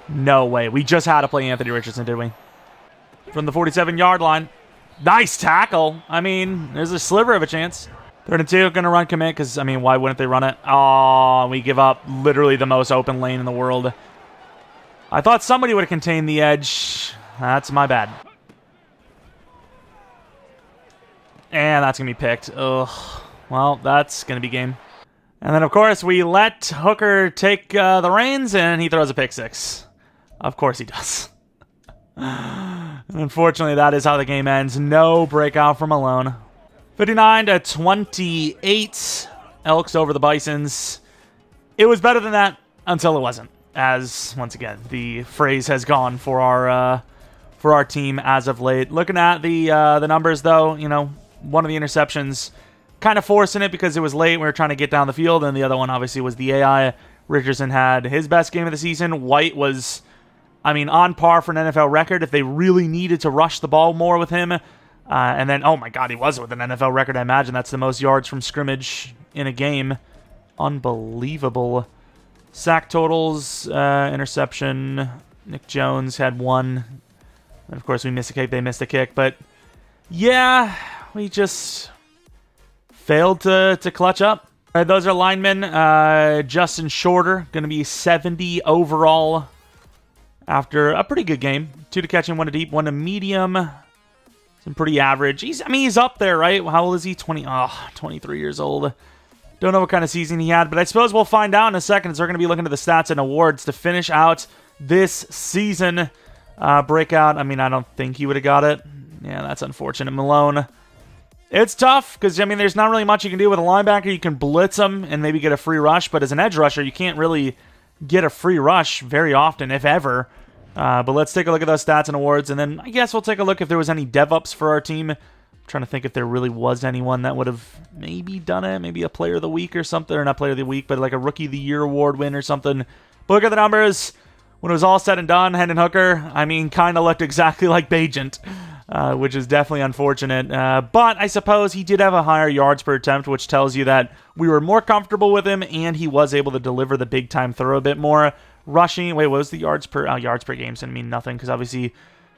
no way. We just had to play Anthony Richardson, did we? From the 47-yard line. Nice tackle. I mean, there's a sliver of a chance. 3rd and 2, going to run commit because, I mean, why wouldn't they run it? Oh, we give up literally the most open lane in the world. I thought somebody would have contained the edge. That's my bad. And that's going to be picked. Ugh. Well, that's going to be game. And then, of course, we let Hooker take the reins, and he throws a pick six. Of course he does. Unfortunately, that is how the game ends. No breakout from Malone. 59-28. Elks over the Bisons. It was better than that until it wasn't. As, once again, the phrase has gone for our team as of late. Looking at the numbers, though, you know, one of the interceptions kind of forcing it because it was late. We were trying to get down the field, and the other one, obviously, was the AI. Richardson had his best game of the season. White was, I mean, on par for an NFL record if they really needed to rush the ball more with him. And then, oh my God, he was with an NFL record. I imagine that's the most yards from scrimmage in a game. Unbelievable. Sack totals, interception. Nick Jones had 1. And of course, we missed a kick. They missed a kick. But yeah, we just failed to clutch up. All right, those are linemen. Justin Shorter, going to be 70 overall after a pretty good game. 2 to catch and 1 to deep, 1 to medium. Some pretty average. He's up there, right? How old is he? 23 years old. Don't know what kind of season he had, but I suppose we'll find out in a second as we're going to be looking at the stats and awards to finish out this season. Breakout, I mean, I don't think he would have got it. Yeah, that's unfortunate. Malone. It's tough because, I mean, there's not really much you can do with a linebacker. You can blitz him and maybe get a free rush, but as an edge rusher, you can't really get a free rush very often, if ever. But let's take a look at those stats and awards, and then I guess we'll take a look if there was any dev-ups for our team. I'm trying to think if there really was anyone that would have maybe done it, maybe a player of the week or something, or not player of the week, but like a rookie of the year award win or something. But look at the numbers. When it was all said and done, Hendon Hooker, I mean, kind of looked exactly like Bajent. which is definitely unfortunate. But I suppose he did have a higher yards per attempt, which tells you that we were more comfortable with him, and he was able to deliver the big-time throw a bit more. Rushing, wait, what was the yards per game? Didn't mean nothing, because obviously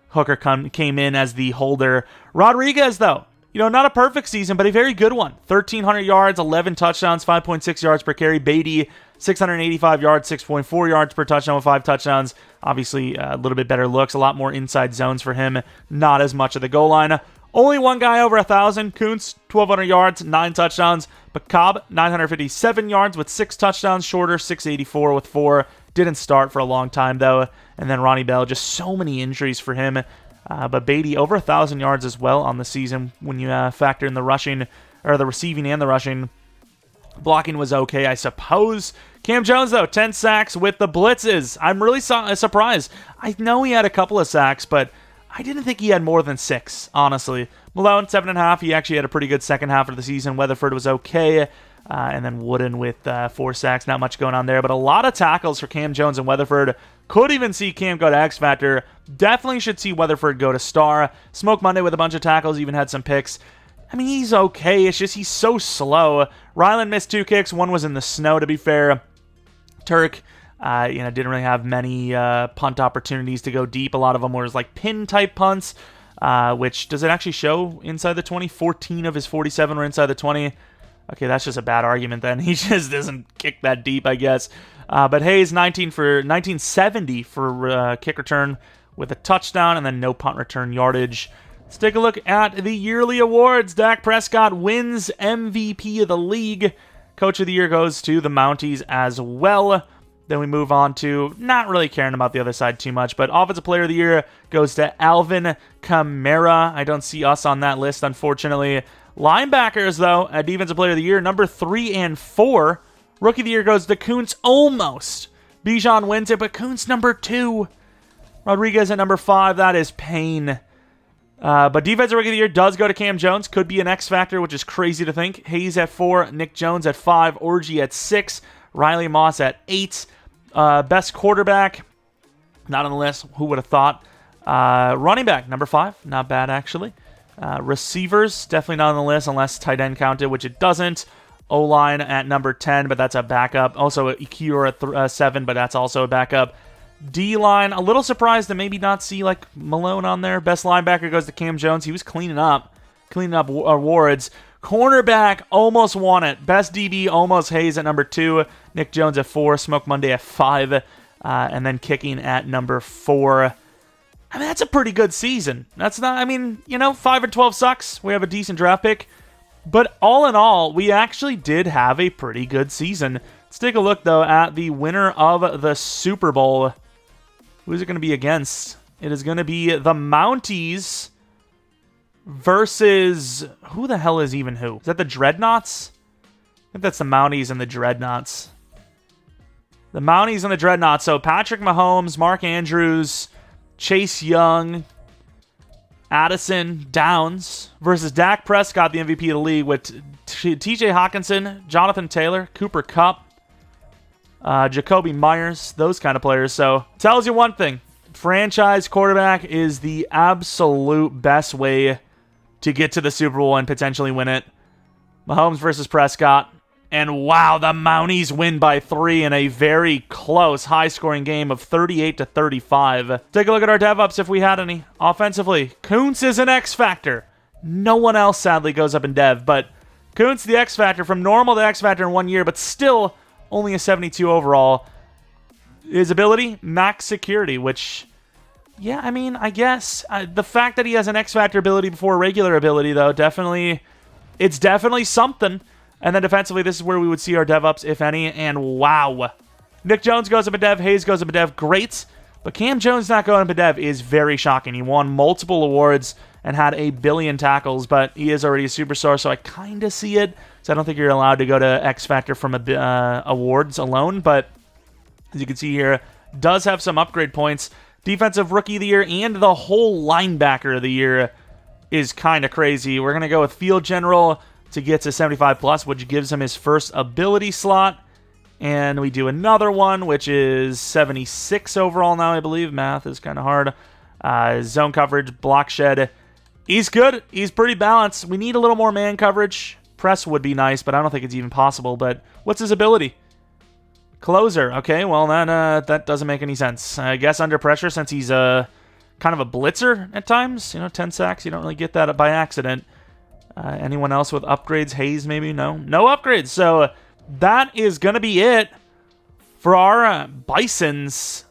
Hooker came in as the holder. Rodriguez, though, not a perfect season, but a very good one. 1,300 yards, 11 touchdowns, 5.6 yards per carry. Beatty, 685 yards, 6.4 yards per touchdown with 5 touchdowns. Obviously, a little bit better looks, a lot more inside zones for him, not as much of the goal line. Only one guy over 1,000. Kuntz, 1,200 yards, 9 touchdowns. But Cobb, 957 yards with 6 touchdowns. Shorter, 684 with 4. Didn't start for a long time, though. And then Ronnie Bell, just so many injuries for him. But Beatty, over 1,000 yards as well on the season when you factor in the rushing, or the receiving and the rushing. Blocking was okay, I suppose. Cam Jones, though, 10 sacks with the blitzes. I'm really surprised. I know he had a couple of sacks, but I didn't think he had more than 6, honestly. Malone, 7.5. He actually had a pretty good second half of the season. Weatherford was okay. And then Wooden with 4 sacks. Not much going on there, but a lot of tackles for Cam Jones and Weatherford. Could even see Cam go to X Factor. Definitely should see Weatherford go to Star. Smoke Monday with a bunch of tackles, even had some picks. I mean, he's okay. It's just he's so slow. Ryland missed 2 kicks. One was in the snow, to be fair. Turk, didn't really have many punt opportunities to go deep. A lot of them were like pin-type punts, which, does it actually show inside the 20? 14 of his 47 were inside the 20. Okay, that's just a bad argument then. He just doesn't kick that deep, I guess. But Hayes, 1970 for kick return with a touchdown and then no punt return yardage. Let's take a look at the yearly awards. Dak Prescott wins MVP of the league. Coach of the Year goes to the Mounties as well. Then we move on to, not really caring about the other side too much, but Offensive Player of the Year goes to Alvin Kamara. I don't see us on that list, unfortunately. Linebackers, though, at Defensive Player of the Year, number 3 and 4. Rookie of the Year goes to Kuntz almost. Bijan wins it, but Kuntz number 2. Rodriguez at number 5. That is pain. But Defensive Rookie of the Year does go to Cam Jones. Could be an X factor, which is crazy to think. Hayes at 4. Nick Jones at 5. Orgy at 6. Riley Moss at 8. Best quarterback, not on the list. Who would have thought? Running back, number 5. Not bad, actually. Receivers, definitely not on the list unless tight end counted, which it doesn't. O-line at number 10, but that's a backup. Also, Ekiyor at 7, but that's also a backup. D-line, a little surprised to maybe not see like Malone on there. Best linebacker goes to Cam Jones. He was cleaning up awards. Cornerback almost won it. Best DB almost Hayes at number 2. Nick Jones at 4. Smoke Monday at 5. And then kicking at number 4. I mean, that's a pretty good season. That's not, 5 and 12 sucks. We have a decent draft pick. But all in all, we actually did have a pretty good season. Let's take a look, though, at the winner of the Super Bowl. Who is it going to be against? It is going to be the Mounties versus... Who the hell is even who? Is that the Dreadnoughts? I think that's the Mounties and the Dreadnoughts. The Mounties and the Dreadnoughts. So Patrick Mahomes, Mark Andrews, Chase Young, Addison, Downs versus Dak Prescott, the MVP of the league, with TJ Hawkinson, Jonathan Taylor, Cooper Kupp, Jacoby Myers, those kind of players. So tells you one thing. Franchise quarterback is the absolute best way to get to the Super Bowl and potentially win it. Mahomes versus Prescott. And wow, the Mounties win by 3 in a very close, high-scoring game of 38-35. Take a look at our dev-ups if we had any. Offensively, Kuntz is an X-Factor. No one else, sadly, goes up in dev, but Kuntz the X-Factor from normal to X-Factor in 1 year, but still only a 72 overall. His ability, max security, which, yeah, I guess. The fact that he has an X-Factor ability before a regular ability, though, it's definitely something. And then defensively, this is where we would see our dev ups, if any. And wow. Nick Jones goes up in dev. Hayes goes up in dev. Great. But Cam Jones not going up in dev is very shocking. He won multiple awards and had a billion tackles, but he is already a superstar, so I kind of see it. So I don't think you're allowed to go to X Factor from awards alone. But as you can see here, does have some upgrade points. Defensive Rookie of the Year and the whole Linebacker of the Year is kind of crazy. We're going to go with Field General to get to 75+, which gives him his first ability slot. And we do another one, which is 76 overall now, I believe. Math is kind of hard. Zone coverage, block shed, He's good. He's pretty balanced. We need a little more man coverage. Press would be nice, but I don't think it's even possible. But what's his ability? Closer. Okay, well, then that doesn't make any sense. I guess under pressure, since he's kind of a blitzer at times. 10 sacks. You don't really get that by accident. Anyone else with upgrades? Hayes, maybe? No upgrades. So that is going to be it for our Bisons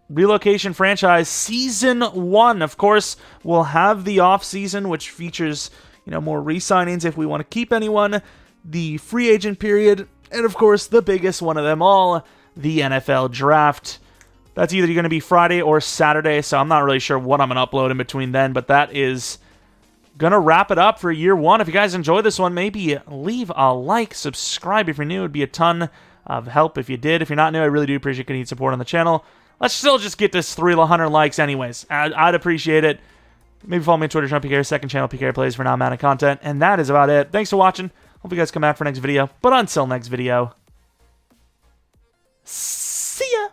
Relocation Franchise Season 1. Of course, we'll have the off-season, which features more re-signings if we want to keep anyone, the free agent period, and of course, the biggest one of them all, the NFL Draft. That's either going to be Friday or Saturday, so I'm not really sure what I'm going to upload in between then, but that is going to wrap it up for year 1. If you guys enjoyed this one, maybe leave a like, subscribe if you're new. It would be a ton of help if you did. If you're not new, I really do appreciate continued support on the channel. Let's still just get this 300 likes anyways. I'd appreciate it. Maybe follow me on Twitter, Jeromepkr, second channel, PK Plays for non-Madden content. And that is about it. Thanks for watching. Hope you guys come back for next video. But until next video,